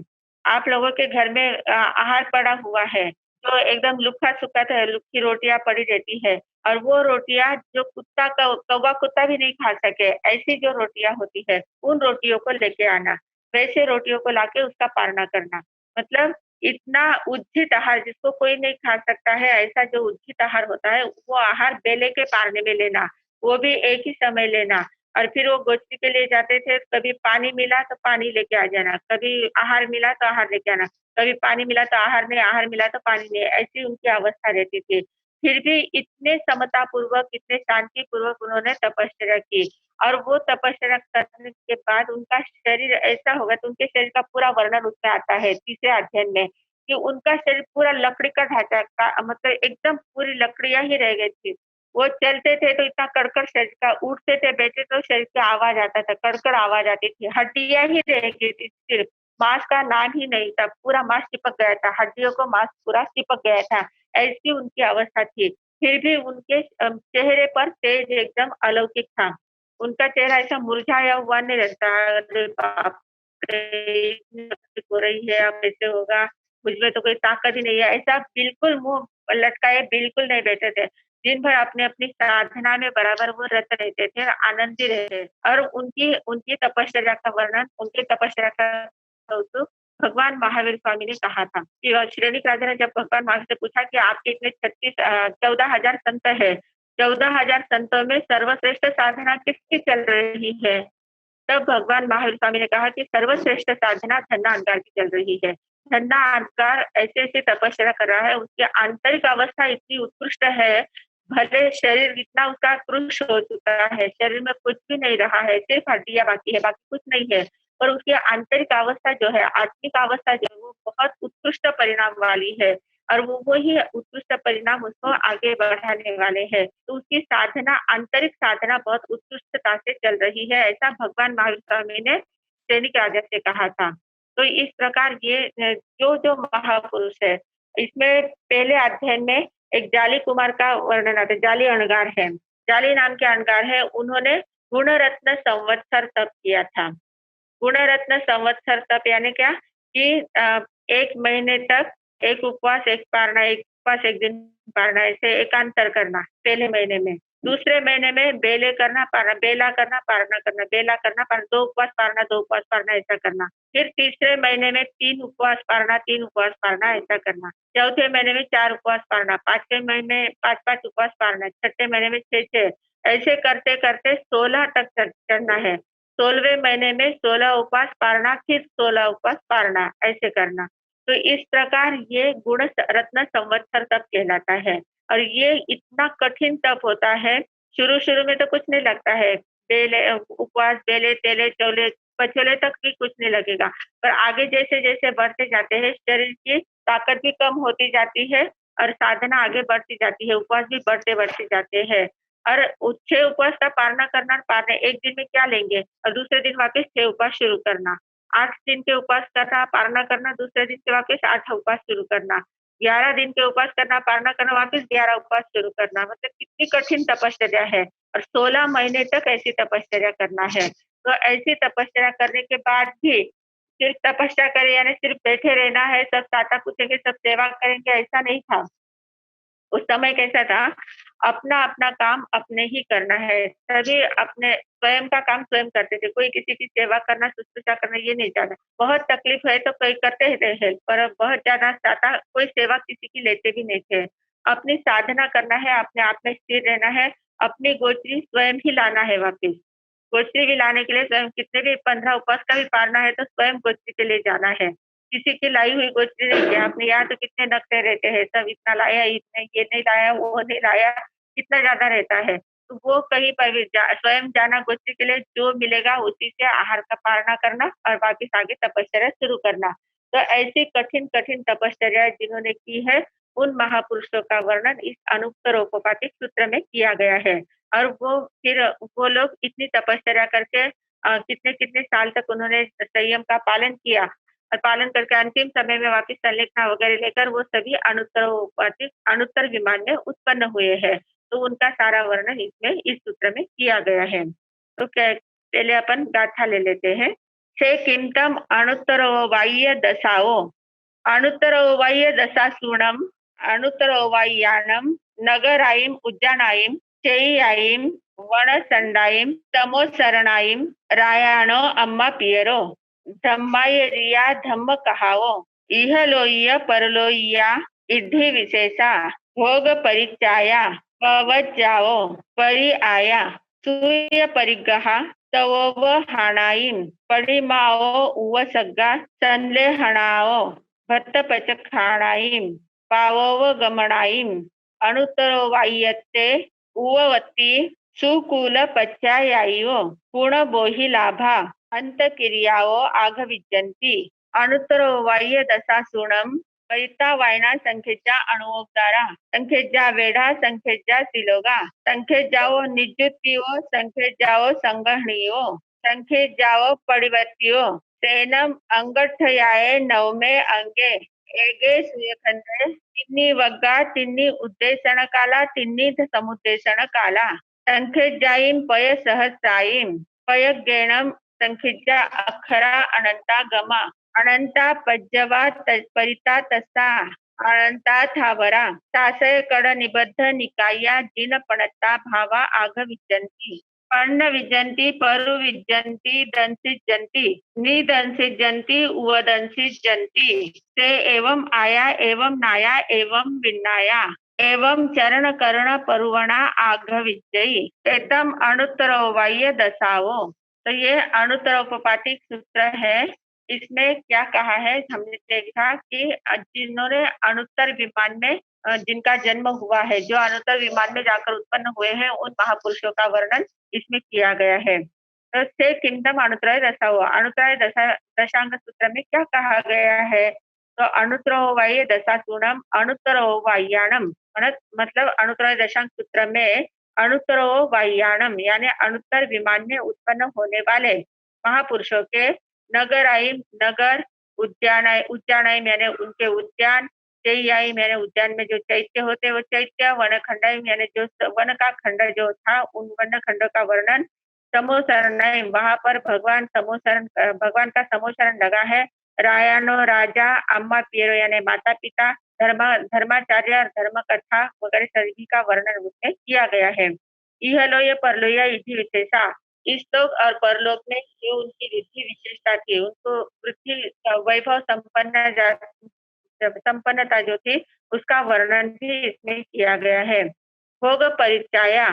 आप लोगों के घर में आहार पड़ा हुआ है, जो एकदम लुखा-सुखा है, लुखी रोटियाँ पड़ी रहती है और वो रोटियाँ जो कुत्ता कौवा कुत्ता भी नहीं खा सके, ऐसी जो रोटियाँ होती है, उन रोटियों को लेके आना। वैसे रोटियों को लाके उसका पारणा करना। मतलब इतना उज्जित आहार जिसको कोई नहीं खा सकता है, ऐसा जो उज्जित आहार होता है, वो आहार बेले के पारने में लेना, वो भी एक ही समय लेना। और फिर वो गोष्ठी के लिए जाते थे, कभी पानी मिला तो पानी लेके आ जाना, कभी आहार मिला तो आहार लेके आना, कभी पानी मिला तो आहार नहीं, आहार मिला तो पानी नहीं, ऐसी उनकी अवस्था रहती थी। फिर भी इतने समतापूर्वक, इतने शांतिपूर्वक उन्होंने तपश्चर्या की और वो तपश्चर्या करने के बाद उनका शरीर ऐसा होगा, तो उनके शरीर का पूरा वर्णन उसमें आता है तीसरे अध्ययन में, कि उनका शरीर पूरा लकड़ी का ढांचा का, मतलब एकदम पूरी लकड़ियाँ ही रह गई थी। वो चलते थे तो इतना कड़कड़ शरीर का, उठते थे, बैठे तो शरीर की आवाज़ आता था, कड़कड़ आवाज़ आती थी, हड्डियाँ ही रह गई थी सिर्फ, मांस का नाम ही नहीं था, पूरा मांस चिपक गया था, हड्डियों को मांस पूरा चिपक गया था, ऐसी उनकी अवस्था थी। फिर भी उनके चेहरे पर तेज एकदम अलौकिक था। उनका चेहरा ऐसा मुरझाया हुआ नहीं रहता, अरे बाप रे! इतनी तकलीफ हो रही है, अब कैसे होगा? मुझ में तो कोई ताकत ही नहीं है, ऐसा बिल्कुल मुँह लटकाए बिल्कुल नहीं बैठे थे। दिन भर अपनी-अपनी साधना में बराबर वो रत रहते थे, आनंदी रहते और उनकी उनकी तपश्चर्या का वर्णन, उनकी तपश्चर्या का कौतुक भगवान महावीर स्वामी ने कहा था कि श्रेणिक राजा ने जब भगवान महावीर से पूछा कि आपके इतने 14,000 संत है, 14,000 संतों में सर्वश्रेष्ठ साधना किसकी चल रही है? तब भगवान महावीर स्वामी ने कहा कि सर्वश्रेष्ठ साधना धन्ना अंगार की चल रही है। धन्ना अंगार ऐसे-ऐसे तपस्या कर रहा है, उसकी आंतरिक अवस्था इतनी उत्कृष्ट है, भले शरीर इतना उसका कृश हो चुका है, शरीर में कुछ भी नहीं रहा है, सिर्फ हड्डियाँ बाकी है, बाकी कुछ नहीं है। पर उसकी आंतरिक अवस्था जो है, आत्मिक अवस्था जो है, वो बहुत उत्कृष्ट परिणाम वाली है और वो वही उत्कृष्ट परिणाम उसको आगे बढ़ाने वाले हैं। तो उसकी साधना, आंतरिक साधना बहुत उत्कृष्टता से चल रही है, ऐसा भगवान महावीर स्वामी ने सैनिक राजा से कहा था। तो इस प्रकार ये जो महापुरुष है, इसमें पहले अध्ययन में एक जाली कुमार का वर्णन आता है, जाली अणगार है। जाली नाम के अणगार है, उन्होंने गुणरत्न संवत्सर तप किया था। गुणरत्न संवत्सर तप यानी क्या, कि 1 महीने तक एक उपवास, एक पारणा, एक उपवास, एक दिन पारणा, ऐसे एकांतर करना पहले महीने में। दूसरे महीने में बेले करना, पारणा, बेला करना, पारणा करना, बेला करना, पारणा, 2 उपवास पारणा, 2 उपवास पारणा, ऐसा करना। फिर तीसरे महीने में 3 उपवास पारणा, 3 उपवास पारणा, ऐसा करना। चौथे महीने में 4 उपवास पारणा, 5वें महीने 5-5 उपवास पारणा, छठे महीने में 6-6, ऐसे करते-करते 16 तक चढ़ना है। 16वें महीने में 16 उपवास पारणा, फिर 16 उपवास पारणा, ऐसे करना। तो इस प्रकार ये गुण रत्न संवत्सर तप कहलाता है और ये इतना कठिन तप होता है, शुरू-शुरू में तो कुछ नहीं लगता है। बेले उपवास, बेले, तेले, चौले, पछोले तक भी कुछ नहीं लगेगा, पर आगे जैसे-जैसे बढ़ते जाते हैं, शरीर की ताकत भी कम होती जाती है और साधना आगे बढ़ती जाती है, उपवास भी बढ़ते-बढ़ते जाते हैं। और 6 उपवास का पारणा करना, पारणा 1 दिन में क्या लेंगे और दूसरे दिन वापस 6 उपवास शुरू करना। 8 दिन के उपवास करना, पारणा करना, दूसरे दिन से वापस 8 उपवास शुरू करना। 11 दिन के उपवास करना, पारणा करना, वापस 11 उपवास शुरू करना। मतलब कितनी कठिन तपश्चर्या है और 16 महीने तक ऐसी तपश्चर्या करना है। तो ऐसी तपश्चर्या करने के बाद भी सिर्फ तपस्या करें यानी सिर्फ बैठे रहना है, सब टाटा पूछेंगे, सब सेवा करेंगे, ऐसा नहीं था। उस समय कैसा था, अपना अपना काम अपने ही करना है। सभी अपने स्वयं का काम स्वयं करते थे, कोई किसी की सेवा करना, शुश्रूषा करना ये नहीं जानता। बहुत तकलीफ है तो कोई करते ही थे हेल्प, पर बहुत ज्यादा ज्यादा कोई सेवा किसी की लेते भी नहीं थे। अपनी साधना करना है, अपने आप में स्थिर रहना है, अपनी गोचरी स्वयं ही लाना है वापिस। गोचरी भी लाने के लिए स्वयं कितने भी 15 उपवास का भी पारना है तो स्वयं गोचरी के लिए जाना है। किसी की लाई हुई गोचरी नहीं है। अपने यहाँ तो कितने नखरे रहते हैं, सब इतना लाया, इतने ये नहीं लाया, वो नहीं लाया, कितना ज्यादा रहता है। तो वो कहीं पर भी स्वयं जाना गोचरी के लिए, जो मिलेगा उसी से आहार का पालना करना और वापिस आगे तपश्चर्या शुरू करना। तो ऐसी कठिन कठिन तपश्चर्या जिन्होंने की है, उन महापुरुषों का वर्णन इस अनुत्तरोपपाटिक सूत्र में किया गया है। और वो लोग इतनी तपश्चर्या करके कितने कितने साल तक उन्होंने संयम का पालन किया और पालन करके अंतिम समय में वापिस संलेखना वगैरह लेकर वो सभी अनुत्तर विमान में उत्पन्न हुए हैं। तो उनका सारा वर्णन इसमें इस सूत्र में किया गया है। तो पहले अपन गाथा ले लेते हैं। से किमतम अनुत्तरो बाह्य दशाओ, अनुत्तरो बाह्य दशासूणम, अनुत्तरो बाह्याणम, नगराईम उज्जानाईम, चेय्याईम, वनसंडाईम, तमोसरणाईम, रायाणो अम्मा पियरो, धम्माय रिया धम्म कहावो, इहलोय परलोया, इद्धि विशेषा, भोग परिचाया, पवज्जाओ, परि आया, सूर्य परिग्रहा, तवोव हाणाईम, परिमाओ उवसग्गा, संलेहणाओ, भट्ट पचखाणाईम, पावोव गमणाईम, अनुत्तरो वाह्यत्ते, उववत्ती, सुकूल पच्चायायो, पूर्ण बोहि लाभा, अंत क्रियाओ आघविज्जन्ति, अनुत्तरो वाह्य दशासूणम, परिता वायना संख्येच्या अणुओद्गारा, संख्येच्या वेढा, संख्येच्या सिलोगा, संख्येजाओ निजुत्तियो, संख्येजाओ संगहणियो, संख्येजाओ पडिवत्तियो, सेनम अंगठयाये नवमे अंगे, एगे सूर्यखंडे, तिन्नी वग्गा, तिन्नी उद्देशन काला, तिन्नी समुद्देशन काला, संख्येजाईम पय सहस्राईम, पयगेणम संख्येच्या अक्षरा अनंता गमा, अनंता पज्जवा परिता तसा, अनंता थावरा, सासय कड निबद्ध निकाया, जिन पणता भावा आघ विज्जंती, पर्ण विज्जंती, परु विज्जंती, दंसिज्जंती, निदंसिज्जंती, उवदंसिज्जंती, ते एवं आया, एवं नाया, एवं विन्नाया, एवं चरण कर्ण परुवणा आघ विजयी, एतम अनुत्तरो वाह्य दशाओ। तो ये अनुत्तरोपपाटिक सूत्र है। इसमें क्या कहा है, हमने देखा कि जिन्होंने अनुत्तर विमान में जिनका जन्म हुआ है, जो अनुत्तर विमान में जाकर उत्पन्न हुए हैं, उन महापुरुषों का वर्णन इसमें किया गया है। तो से किंतम अनुत्रय दशा हुआ, अनुत्रय दशांग सूत्र में क्या कहा गया है, तो अनुत्तरो वाह्य दशासूणम, अनुत्तरो वाह्याणम, मतलब अनुत्रय दशांग सूत्र में अनुत्तरो वाह्याणम यानी अनुत्तर विमान में उत्पन्न होने वाले महापुरुषों के नगराईम नगर, उद्यानाईम यानी उनके उद्यान, चैयाईम यानी उद्यान में जो चैत्य होते वो चैत्य, वनखंडाईम यानी जो वन का खंड जो था उन वन खंडों का वर्णन, समोसरणाईम वहां पर भगवान का समोसरण लगा है, रायानो राजा, अम्मा पियरो यानी माता पिता, धर्माचार्य और धर्म कथा वगैरह सभी का वर्णन उसमें किया गया है। इहलोय परलोय इति विशेषा, इस लोक और परलोक में जो उनकी रिद्धि विशेषता थी, उनको पृथ्वी वैभव संपन्नता जो थी उसका वर्णन भी इसमें किया गया है। भोग परिचाया,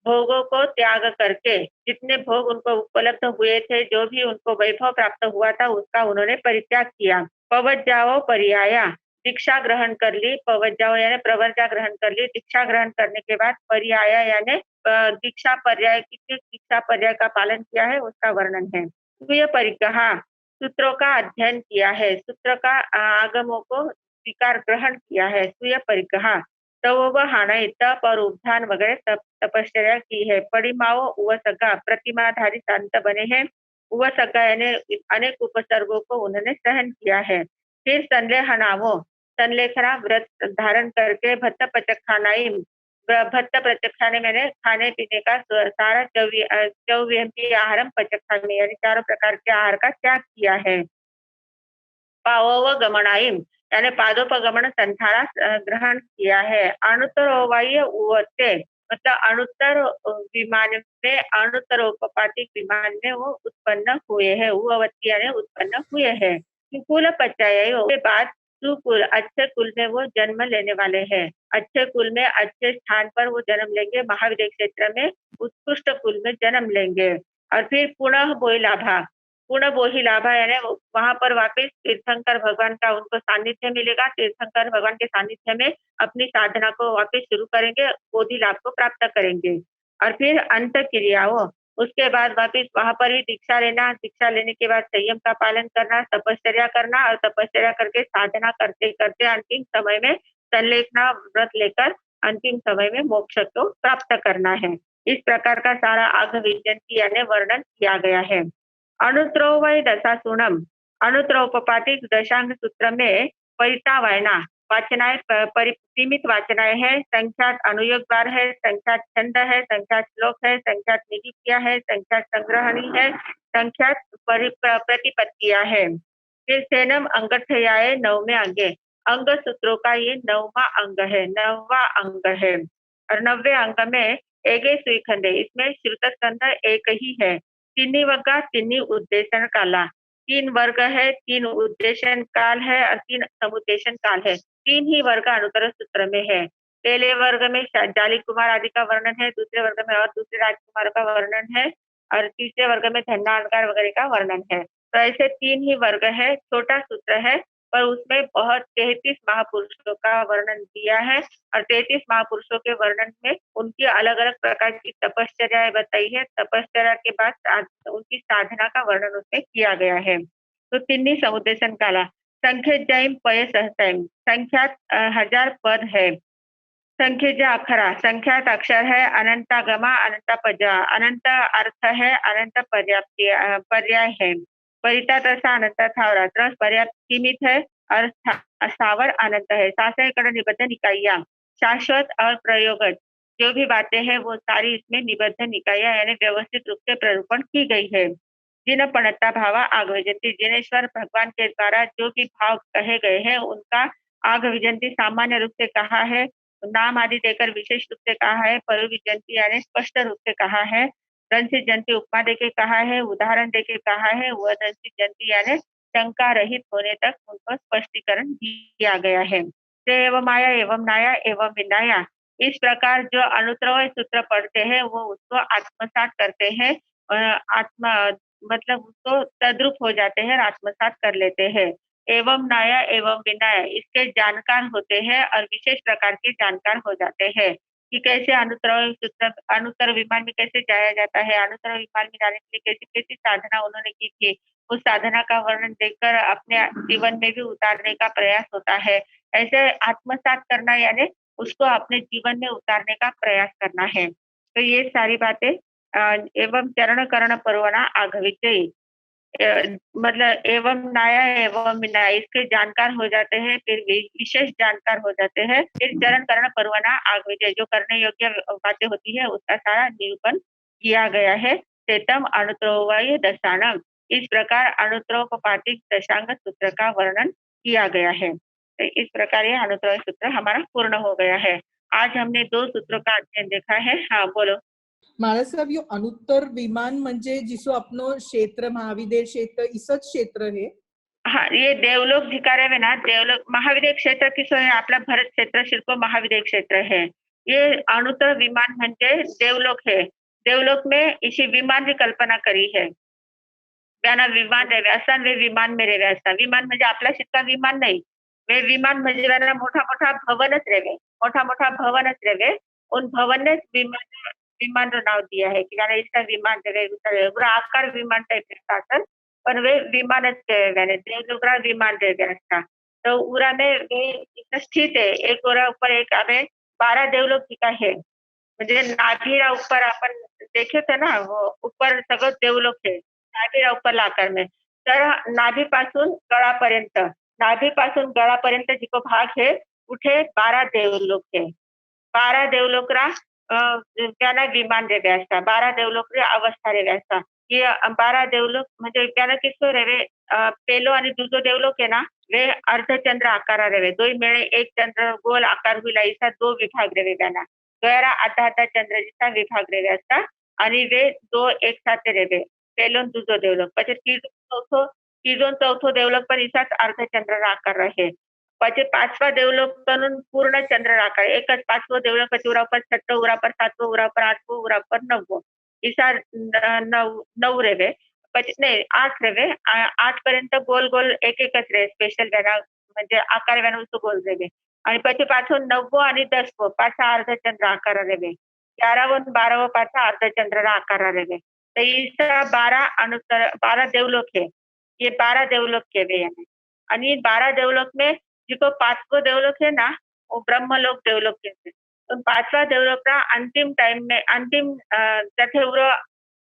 भोगों को त्याग करके, जितने भोग उनको उपलब्ध हुए थे, जो भी उनको वैभव प्राप्त हुआ था उसका उन्होंने परित्याग किया। पवज्जाओ परियाया, दीक्षा ग्रहण कर ली, पवज्जाओ यानी प्रवर्जा ग्रहण कर ली, दीक्षा ग्रहण करने के बाद परियाया यानी दीक्षा पर्याय, कितने दीक्षा पर्याय का पालन किया है उसका वर्णन है। सूर्य परिग्रहा, सूत्रों का अध्ययन किया है, सूत्र का आगमों को स्वीकार ग्रहण किया है, सूर्य परिग्रहा, तव हाणय तप और उपधान वगैरह तपश्चर्या की है। परिमाओ उवसगा, प्रतिमाधारी संत बने हैं, उवसगा यानी अनेक उपसर्गों को उन्होंने सहन किया है। फिर संलेहनावो, संलेखना व्रत धारण करके, भत्त पचखानाई, भत्त प्रचक्षाने मैंने खाने पीने का सारा चौविहंपी आहारम पचखाने यानी चारों प्रकार के आहार का त्याग किया है। पावो गमनाईम यानी पादोपगमन संथारा ग्रहण किया है। अनुत्तरो वाह्य उवत्ते, मतलब विमान में अणुत्तरोपपातिक विमान में वो उत्पन्न हुए हैं, उवत्ति यानी उत्पन्न हुए हैं। कुल पचाए के बाद सुकुल अच्छे कुल में वो जन्म लेने वाले हैं। अच्छे कुल में अच्छे स्थान पर वो जन्म लेंगे, महाविद्य क्षेत्र में उत्कृष्ट कुल में जन्म लेंगे। और फिर पुनः बोई लाभा, पुनः बोही लाभा यानी वहां पर वापस तीर्थंकर भगवान का उनको सानिध्य मिलेगा। तीर्थंकर भगवान के सानिध्य में अपनी साधना को वापस शुरू करेंगे, बोधि लाभ को प्राप्त करेंगे। और फिर अंत क्रियाओं, उसके बाद वापिस वहां पर ही दीक्षा लेना, दीक्षा लेने के बाद संयम का पालन करना, तपश्चर्या करना और तपश्चर्या करके साधना करते करते अंतिम समय में संलेखना व्रत लेकर अंतिम समय में मोक्ष को प्राप्त करना है। इस प्रकार का सारा आग विजयंती यानी वर्णन किया गया है। अनुत्रोवय दशासुणम, अनुत्रोपपातिक दशांग सूत्र में परिता वायना वाचनाएं सीमित वाचनाएं है, संख्यात अनुयोग द्वार है, संख्यात छंद है, संख्यात श्लोक है, संख्यात निरूक्तिया है, संख्यात संग्रहणी है, संख्यात प्रतिपत्तियां है। फिर सेनम अंगठयाए 9वें अंगे, अंग सूत्रों का ये 9वां अंग है, 9वां अंग है। और 9वें अंग में एगे सुईखंड है, इसमें श्रुत स्कंध एक ही है। तीनी वर्ग तीनी उद्देशन काला, 3 वर्ग है, 3 उद्देशन काल है और 3 समुद्देशन काल है। 3 ही वर्ग अनुत्तर सूत्र में है। पहले वर्ग में जाली कुमार आदि का वर्णन है, दूसरे वर्ग में और दूसरे राजकुमार का वर्णन है और तीसरे वर्ग में धन्ना अलंकार वगैरह का वर्णन है। तो ऐसे 3 ही वर्ग है, छोटा सूत्र है, पर उसमें बहुत 33 महापुरुषों का वर्णन दिया है और 33 महापुरुषों के वर्णन में उनकी अलग अलग प्रकार की तपश्चर्या बताई है। तपश्चर्या के बाद उनकी साधना का वर्णन उसमें किया गया है। तो तिन्नी समुद्देशन काला, संख्या जैम पय सहतैम, संख्यात 1000 पद है। संख्येचा अक्षरा, संख्यात अक्षर है, अनंतागमा अनंत पजा, अनंत अर्थ है, अनंत पर्याप्ति पर्याय है। परिता तसा अनंत थावरा, त्रस पर्याप्त सीमित है और स्थावर अनंत है। शास्त्र निबद्ध निकाइया, शाश्वत और प्रयोगज जो भी बातें हैं वो सारी इसमें निबद्ध निकाया यानी व्यवस्थित रूप से प्ररूपण की गई है। जिन पणता भावा आग विजंती, जिनेश्वर भगवान के द्वारा जो भी भाव कहे गए हैं उनका आग विजंती सामान्य रूप से कहा है, नाम आदि देकर विशेष रूप से कहा है, परु विजंती यानी स्पष्ट रूप से कहा है, दंसी जंती उपमा देके कहा है, उदाहरण देके कहा है, वह दंसी जंती यानी शंका रहित होने तक उनको स्पष्टीकरण दिया गया है। एवं माया एवं नाया एवं विनाया, इस प्रकार जो अनुत्रय सूत्र पढ़ते हैं वो उसको आत्मसात करते हैं, आत्मा मतलब उसको तद्रुप हो जाते हैं, आत्मसात कर लेते हैं। एवं नाया एवं विनाया इसके जानकार होते हैं और विशेष प्रकार के जानकार हो जाते हैं कि कैसे अनुत्तर विमान में कैसे जाया जाता है, अनुत्तर विमान में जाने के लिए कैसी कैसी साधना उन्होंने की थी, उस साधना का वर्णन देखकर अपने जीवन में भी उतारने का प्रयास होता है। ऐसे आत्मसात करना यानी उसको अपने जीवन में उतारने का प्रयास करना है। तो ये सारी बातें एवं चरण करण परवना आघवित, मतलब एवं नाया एवं विनाया इसके जानकार हो जाते हैं, फिर विशेष जानकार हो जाते हैं, फिर चरण करण परवना आघवित जो करने योग्य बातें होती है उसका सारा निरूपण किया गया है। चेतम अनुत्रोवय दशानम, इस प्रकार अनुत्रोपपातिक दशांग सूत्र का वर्णन किया गया है। तो इस प्रकार ये अनुत्रोय सूत्र हमारा पूर्ण हो गया है। आज हमने 2 सूत्रों का अध्ययन देखा है। हाँ बोलो। महाराज साहब यो अनुत्तर विमान म्हणजे जिसो अपनो क्षेत्र महाविद्य क्षेत्र इसच क्षेत्र है। हाँ, ये देवलोक धिकारे में ना, देवलोक महाविद्य क्षेत्र किसो है, आपला भरत क्षेत्र शिल्प महाविद्य क्षेत्र है। ये अनुत्तर विमान म्हणजे देवलोक है। देवलोक में इसी विमान की कल्पना करी है, त्याना विमान रेवे असन, वे विमान में रेवे असा। विमान म्हणजे आपल्या शिक्का विमान नाही, वे विमान म्हणजे वेना मोठा मोठा भवनच रेवे, मोठा मोठा भवनच रेवे। उन भवन ने विमान विमान रो नाम दिया है कि जाने इसका विमान रेवे, पूरा आकार विमान टाइप का सर, पर वे विमानच रेवे, देवलोकरा विमान रेवे असा। तो उरा में वे स्थित है, एक ओरा ऊपर एक हमें 12 देवलोक दिखा है, म्हणजे नाभीरा ऊपर अपन देखे थे ना, वो ऊपर सगळं देवलोक है नाभीरा ऊपर आकार में। तर नाभीपासून गळापर्यंत, नाभीपासून गळापर्यंत जिको भाग है उठे 12 देवलोक है। 12 देवलोकरा त्याला विमान रेवे असता, 12 देवलोकरी अवस्था रेवे असता। कि 12 देवलोक म्हणजे त्याला किसो रेवे, पेलो आणि दूसरो देवलोक है ना वे अर्धचंद्र आकार रेवे, 2 मेळे एक चंद्र गोल आकार हुई ऐसा 2 विभाग रेवे त्याना। गहरा आता आता चंद्रजीचा विभाग रेवे असता आणि वे दो एक સાથે રેવે પહેલો ને બીજો દેવલોક પછી ત્રીજો ને ચોથો દેવલોક પણ ઈસાત અર્ધચંદ્ર આકાર રહે પછી પાંચમા દેવલોક પૂર્ણ ચંદ્ર આકાર એક જ પાંચમો દેવલોક પછી ઉરા પર છઠ્ઠો ઉરા પર સાતમો ઉરા પર આઠમો ઉરા પર નવમો ઈસા નવ રેવે પછી नाही 8 રેવે 8 पर्यंत गोल गोल एक एकच रे स्पेशल वेगळा म्हणजे आकार वेगळा तो गोल रेवे आणि પછી પાછો 9મો અને 10મો પાછા અર્ધચંદ્ર આકાર રેવે 11મો અને 12મો પાછા અર્ધચંદ્ર આકાર રેવે तो ईसा 12 देवलोक है ये 12 देवलोक के वे हैं आणि 12 देवलोक में जिको पांचवा देवलोक है ना वो ब्रह्मलोक देवलोक कहते हैं तो पांचवा देवलोक का अंतिम टाइम में अंतिम जैसे वो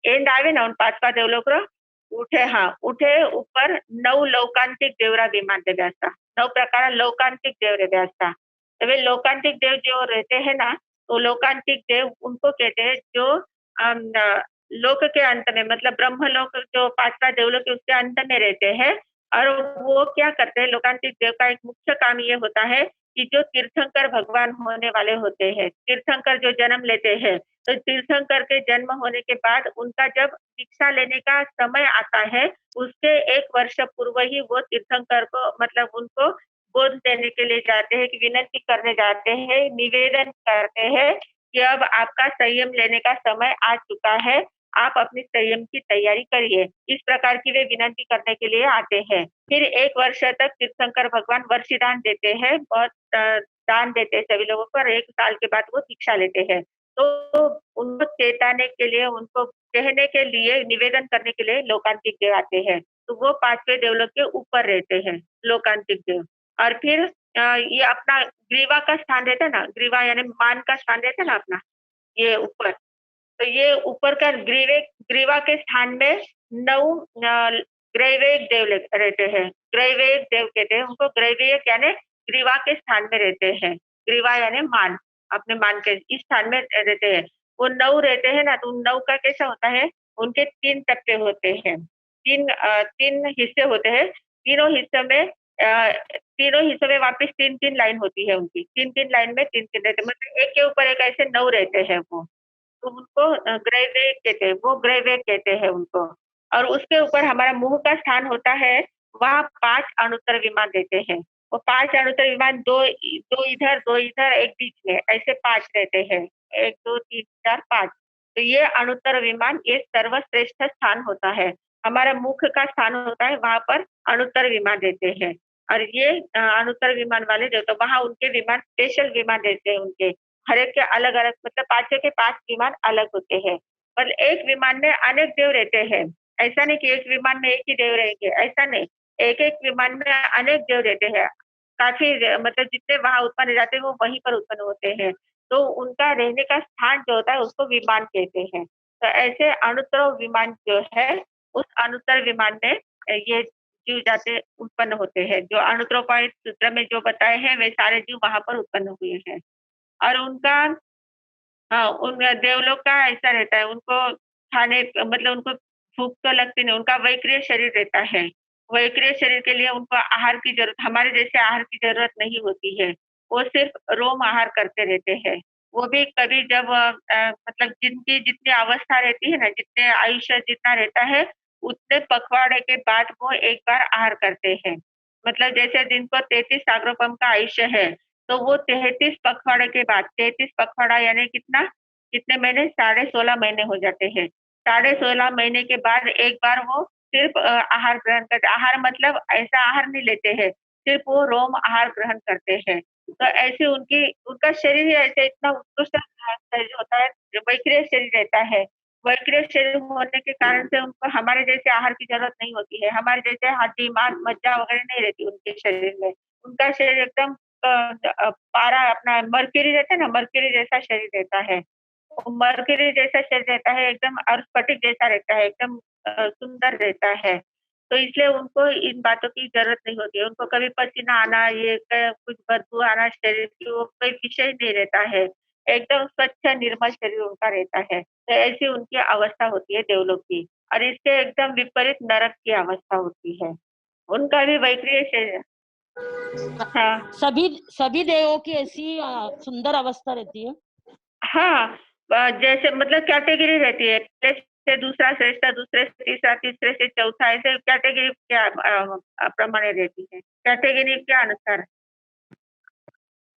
एंड आवे ना उन पांचवा देवलोक रो उठे ऊपर 9 लौकांतिक देवरा विमान देवे असता 9 प्रकार लौकांतिक देव रेवे असता तो वे लौकांतिक देव जो रहते हैं ना तो लौकांतिक देव उनको कहते हैं जो लोक के अंत में मतलब ब्रह्मलोक जो पांचवा देवलोक उसके अंत में रहते हैं और वो क्या करते हैं लोकांतिक देव का एक मुख्य काम ये होता है कि जो तीर्थंकर भगवान होने वाले होते हैं तीर्थंकर जो जन्म लेते हैं तो तीर्थंकर के जन्म होने के बाद उनका जब दीक्षा लेने का समय आता है उसके एक वर्ष पूर्व ही वो तीर्थंकर को मतलब उनको बोध देने के लिए जाते हैं कि विनती करने जाते हैं निवेदन करते हैं कि अब आपका संयम लेने का समय आ चुका है आप अपनी संयम की तैयारी करिए इस प्रकार की वे विनती करने के लिए आते हैं फिर एक वर्ष तक तीर्थंकर भगवान वर्षीदान देते हैं बहुत दान देते हैं सभी लोगों को और एक साल के बाद वो दीक्षा लेते हैं तो उनको चेताने के लिए उनको कहने के लिए निवेदन करने के लिए लोकांतिक देव आते हैं तो वो पांचवें देवलोक के ऊपर रहते हैं लोकांतिक देव और फिर ये अपना ग्रीवा का स्थान रहता है ना ग्रीवा यानी मान का स्थान रहता है ना अपना ये ऊपर तो ये ऊपर का ग्रीवा के स्थान में 9 ग्रैवेक देव रहते हैं ग्रैवेक देव कहते हैं उनको ग्रैवेक यानी ग्रीवा के स्थान में रहते हैं ग्रीवा यानी मान अपने मान के इस स्थान में रहते हैं वो 9 रहते हैं ना तो 9 का कैसा होता है उनके 3 टप्पे होते हैं 3 हिस्से होते हैं तीनों हिस्सों में वापस 3 लाइन होती है उनकी 3 लाइन में 3 रहते हैं मतलब एक के ऊपर एक ऐसे 9 रहते हैं वो तो उनको ग्रैवेक कहते हैं वो ग्रैवेक कहते हैं उनको और उसके ऊपर हमारा मुंह का स्थान होता है वहाँ 5 अणुत्तर विमान देते हैं वो 5 अणुत्तर विमान दो इधर एक बीच में ऐसे 5 रहते हैं 1 2 3 4 5 तो ये अणुत्तर विमान ये सर्वश्रेष्ठ स्थान होता है हमारा मुख का स्थान होता है वहां पर अणुत्तर विमान देते हैं और ये अणुत्तर विमान वाले जो तो वहाँ उनके विमान स्पेशल विमान देते हैं उनके हर एक के अलग अलग मतलब 5 के 5 विमान अलग होते हैं पर एक विमान में अनेक देव रहते हैं ऐसा नहीं कि एक विमान में एक ही देव रहेंगे ऐसा नहीं एक एक विमान में अनेक देव रहते हैं काफी मतलब जितने वहां उत्पन्न जाते हैं वो वहीं पर उत्पन्न होते हैं तो उनका रहने का स्थान जो होता है उसको विमान कहते हैं तो ऐसे अणुत्तर विमान जो है उस अणुत्तर विमान में ये जीव जाते उत्पन्न होते हैं जो अणुत्रोपाय सूत्र में जो बताए हैं वे सारे जीव वहां पर उत्पन्न हुए हैं और उनका उन देवलोक का ऐसा रहता है उनको खाने मतलब उनको भूख तो लगती नहीं उनका वैक्रिय शरीर रहता है वैक्रिय शरीर के लिए उनको आहार की जरूरत हमारे जैसे आहार की जरूरत नहीं होती है वो सिर्फ रोम आहार करते रहते हैं वो भी कभी जब मतलब जिनकी जितनी अवस्था रहती है ना जितने आयुष्य जितना रहता है उतने पखवाड़े के बाद वो एक बार आहार करते हैं मतलब जैसे जिनको 33 सागरोपम का आयुष्य है तो वो 33 पखवाड़े के बाद 33 पखवाड़ा यानी कितने महीने 16.5 महीने हो जाते हैं 16.5 महीने के बाद एक बार वो सिर्फ आहार ग्रहण करते आहार मतलब ऐसा आहार नहीं लेते हैं सिर्फ वो रोम आहार ग्रहण करते हैं तो ऐसे उनका शरीर ही ऐसे इतना उत्कृष्ट शरीर होता है वैक्रिय शरीर रहता है वैक्रिय शरीर होने के कारण से उनको हमारे जैसे आहार की जरूरत नहीं होती है हमारे जैसे हड्डी मांस मज्जा वगैरह नहीं रहती उनके शरीर में उनका शरीर एकदम पारा अपना मर्क्यूरी रहता है ना मर्क्यूरी जैसा शरीर रहता है मर्क्यूरी जैसा शरीर रहता है एकदम और स्फटिक जैसा रहता है एकदम सुंदर रहता है तो इसलिए उनको इन बातों की जरूरत नहीं होती है उनको कभी पसीना आना ये कुछ बदबू आना शरीर की वो कोई विषय नहीं रहता है एकदम स्वच्छ निर्मल शरीर उनका रहता है तो ऐसी उनकी अवस्था होती है देवलोक की और इसके एकदम विपरीत नरक की अवस्था होती है उनका भी वैक्रिय शरीर हाँ सभी देवों की ऐसी सुंदर अवस्था रहती है हाँ, जैसे मतलब कैटेगरी रहती है, पहले से दूसरा श्रेष्ठ, दूसरे से तीसरा, तीसरे से चौथा, ऐसे कैटेगरी क्या प्रमाणे रहती है, कैटेगरी के अनुसार।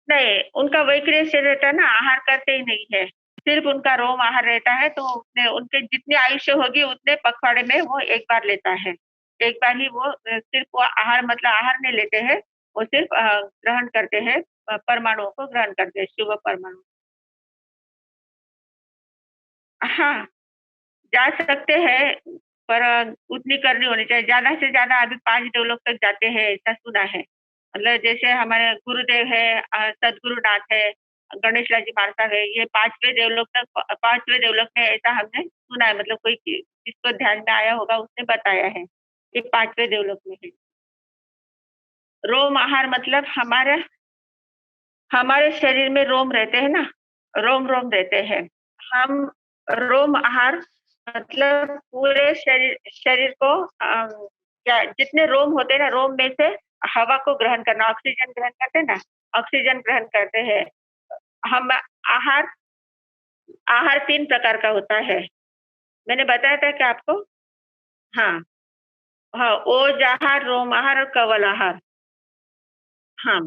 नहीं, उनका वही क्रिया रहता है ना, आहार करते ही नहीं है, सिर्फ उनका रोम आहार रहता है, तो उनके जितनी आयुष्य होगी उतने पखवाड़े में वो एक बार लेता है। एक बार ही वो सिर्फ वो आहार मतलब आहार नहीं लेते हैं, वो सिर्फ ग्रहण करते हैं, परमाणुओं को ग्रहण करते हैं, शुभ परमाणु। हाँ, जा सकते हैं, पर उतनी करनी होनी चाहिए। ज़्यादा से ज़्यादा अभी 5 डेवलप तक जाते हैं, ऐसा सुना है। मतलब जैसे हमारे गुरुदेव है, सद्गुरुनाथ है, गणेश लाल जी महाराज है, ये 5वें डेवलप तक 5वें डेवलप में ऐसा हमने सुना है, मतलब कोई जिसको ध्यान में आया होगा उसने बताया है, कि 5वें डेवलप में है। रोम आहार मतलब हमारे शरीर में रोम रहते हैं ना, रोम-रोम रहते हैं। हम रोम आहार मतलब पूरे शरीर शरीर को क्या जितने रोम होते हैं ना, रोम में से हवा को ग्रहण करना, ऑक्सीजन ग्रहण करते हैं ना, ऑक्सीजन ग्रहण करते हैं। हम आहार आहार 3 प्रकार का होता है। मैंने बताया था क्या आपको? हाँ, हाँ, ओज आहार, रोम आहार और कवल आहार। हाँ,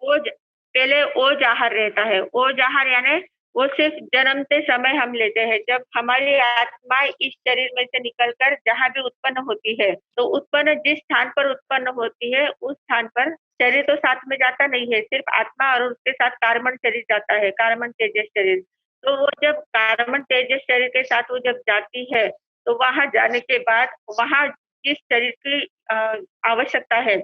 ओज पहले ओज आहार रहता है। ओज आहार यानी वो सिर्फ जन्मते समय हम लेते हैं। जब हमारी आत्मा इस शरीर में से निकलकर जहाँ भी उत्पन्न होती है, तो उत्पन्न जिस स्थान पर उत्पन्न होती है, उस स्थान पर शरीर तो साथ में जाता नहीं है, सिर्फ आत्मा और उसके साथ कार्बन शरीर जाता है, कार्बन तेजस शरीर। तो वो जब कार्बन तेजस शरीर के साथ वो जब जाती है, तो वहाँ जाने के बाद वहाँ जिस शरीर की आवश्यकता है,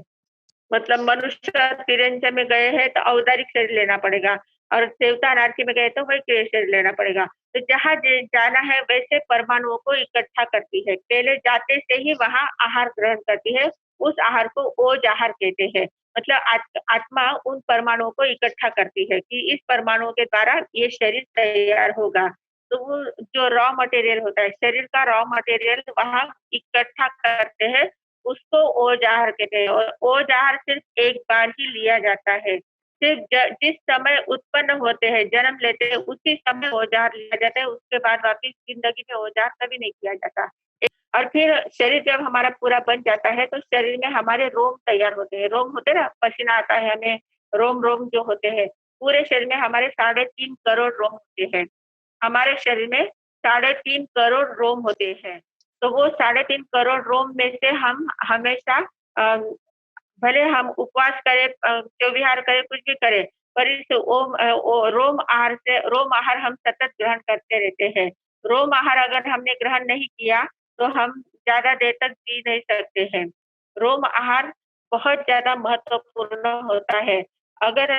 मतलब मनुष्य तिरंजन में गए हैं तो औदारिक शरीर लेना पड़ेगा, और देवता अनारकी में गए तो वही क्रिया शरीर लेना पड़ेगा। तो जहाँ जाना है वैसे परमाणुओं को इकट्ठा करती है, पहले जाते से ही वहां आहार ग्रहण करती है, उस आहार को ओज आहार कहते हैं। मतलब आत्मा उन परमाणुओं को इकट्ठा करती है कि इस परमाणुओं के द्वारा ये शरीर तैयार होगा। तो वो जो रॉ मटेरियल होता है, शरीर का रॉ मटेरियल वहां इकट्ठा करते हैं, उसको ओज-आहार कहते हैं, और ओज-आहार सिर्फ एक बार ही लिया जाता है। सिर्फ जिस समय उत्पन्न होते हैं, जन्म लेते हैं, उसी समय ओज-आहार लिया जाता है, उसके बाद वापिस ज़िंदगी में ओज-आहार कभी नहीं किया जाता। और फिर शरीर जब हमारा पूरा बन जाता है, तो शरीर में हमारे रोम तैयार होते हैं। रोम होते हैं ना, पसीना आता है हमें, रोम-रोम जो होते हैं, पूरे शरीर में हमारे 3.5 करोड़ रोम होते हैं। हमारे शरीर में 3.5 करोड़ रोम होते हैं। तो वो 3.5 करोड़ रोम में से हम हमेशा अ, भले हम उपवास करें, जो विहार करें, कुछ भी करें, पर इस रोम आहार हम सतत ग्रहण करते रहते हैं। रोम आहार अगर हमने ग्रहण नहीं किया, तो हम ज़्यादा देर तक जी नहीं सकते हैं। रोम आहार बहुत ज़्यादा महत्वपूर्ण होता है। अगर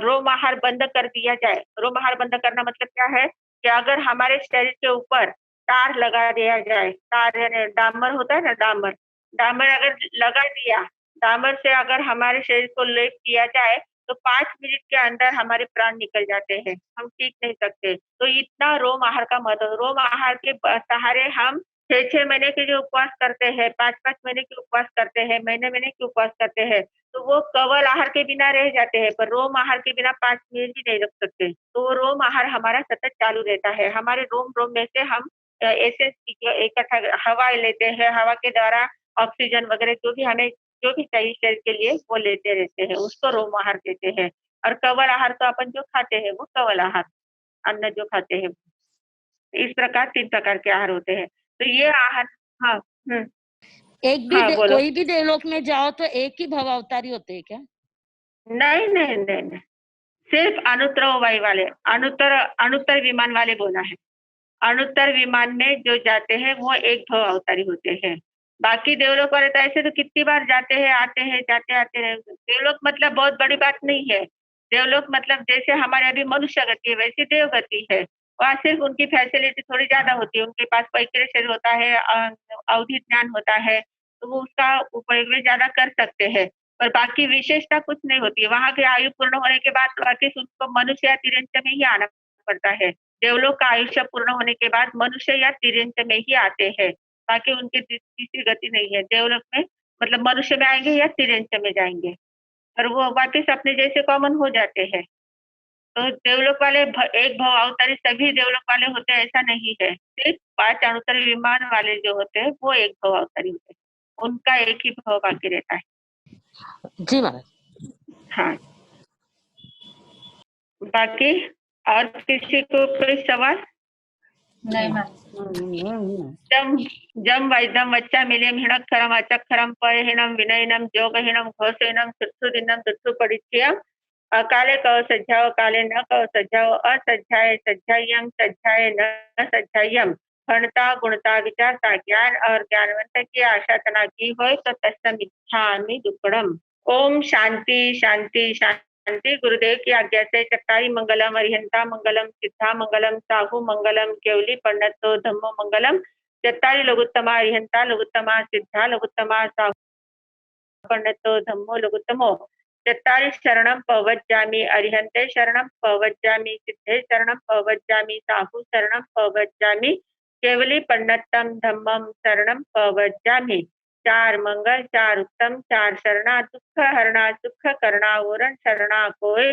रोम आहार बंद कर दिया जाए, रोम आहार बंद करना मतलब क्या है? कि अगर हमारे शरीर के ऊपर तार लगा दिया जाए, तार यानी डामर होता है ना, डामर, डामर अगर लगा दिया, डामर से अगर हमारे शरीर को लेप किया जाए, तो 5 मिनट के अंदर हमारे प्राण निकल जाते हैं, हम टिक नहीं सकते। तो इतना रोम आहार का महत्व, रोम आहार के सहारे हम 6-6 महीने के जो उपवास करते हैं, 5-5 महीने के उपवास करते हैं, महीने-महीने के उपवास करते हैं, तो वो केवल आहार के बिना रह जाते हैं, पर रोम आहार के बिना 5 मिनट भी नहीं रख सकते। तो वो रोम आहार हमारा सतत चालू रहता है। हमारे रोम-रोम में से हम एसेंस इकट्ठा हवा लेते हैं, हवा के द्वारा ऑक्सीजन वगैरह जो भी चाहिए शरीर के लिए वो लेते रहते हैं, उसको रोम आहार कहते हैं। और कवल आहार तो अपन जो खाते हैं वो कवल आहार, अन्न जो खाते हैं। इस प्रकार 3 प्रकार के आहार होते हैं। तो ये आहार। हाँ, हुँ, हाँ, बोलो। कोई भी देवलोक में जाओ तो एक ही भव अवतारी होते हैं क्या? नहीं, नहीं, नहीं, नहीं, सिर्फ अनुत्तरव वायु वाले, अनुत्तर विमान वाले बोला है। अनुत्तर विमान में जो जाते हैं वो एक भव अवतारी होते हैं। बाकी देवलोक वाले तो ऐसे तो कितनी बार जाते हैं, आते हैं, जाते आते हैं। देवलोक मतलब बहुत बड़ी बात नहीं है। देवलोक मतलब जैसे हमारे अभी मनुष्य गति है, वैसी देव गति है। वहाँ सिर्फ उनकी फैसिलिटी थोड़ी ज़्यादा होती है। उनके पास पैतृक शरीर होता है, अवधि ज्ञान होता है, तो वो उसका उपयोग वे ज़्यादा कर सकते हैं। पर बाकी विशेषता कुछ नहीं होती है। वहाँ की आयु पूर्ण होने के बाद वापिस उनको मनुष्य या तिर्यंत में ही आना पड़ता है। देवलोक का आयुष्य पूर्ण होने के बाद मनुष्य या तिर्यंत में ही आते हैं, बाकी उनकी तीसरी गति नहीं है। देवलोक में मतलब मनुष्य में आएँगे या तिर्यंत में जाएँगे, और वो वापिस अपने जैसे कॉमन हो जाते हैं। तो देवलोक वाले एक भव अवतारी सभी देवलोक वाले होते हैं ऐसा नहीं है, सिर्फ 5 अनुत्तर विमान वाले जो होते हैं वो एक भव अवतारी होते हैं, उनका एक ही भव बाकी रहता है। जी महाराज। हाँ, बाकी और किसी को कोई सवाल? जम जम वैदम वच्चा मिलिम हिणक्षरम अचक्षरम परहीणम विनयनम जोगहीणम घोषहीणम सुत्सुदिनम दुत्सु परिचयम अकाले कहो सज्जाओ काले न कहो सज्जाओ असज्जाए सज्जायम सज्जाए न सज्जायम भणता गुणता विचारता ज्ञान और ज्ञानवंत की आशा तना की हो तो तस्मिच्छामि दुक्कड़म। ओम शांति शांति शांति। गुरुदेव की आज्ञा से चक्कारी मंगलम अरिहंता मंगलम सिद्धा मंगलम साहू मंगलम केवली पंडितो धम्मो मंगलम चत्तारी लघुत्तमा अरिहंता लघुत्तमा सिद्धा लघुत्तमा साहू पंडितो धम्मो लघुत्तमो चत्तारि शरणं पवज्जामि अरिहंते शरणं पवज्जामि सिद्धे शरणं पवज्जामि साहू शरणं पवज्जामि केवली पंडितम धम्मम शरणं पवज्जामि। 4 मंगल 4 उत्तम 4 शरणा दुख हरणा सुख करना वरण शरणा कोय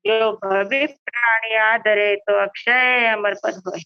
जो भविष्य प्राणी आदरे तो अक्षय अमर पद होय।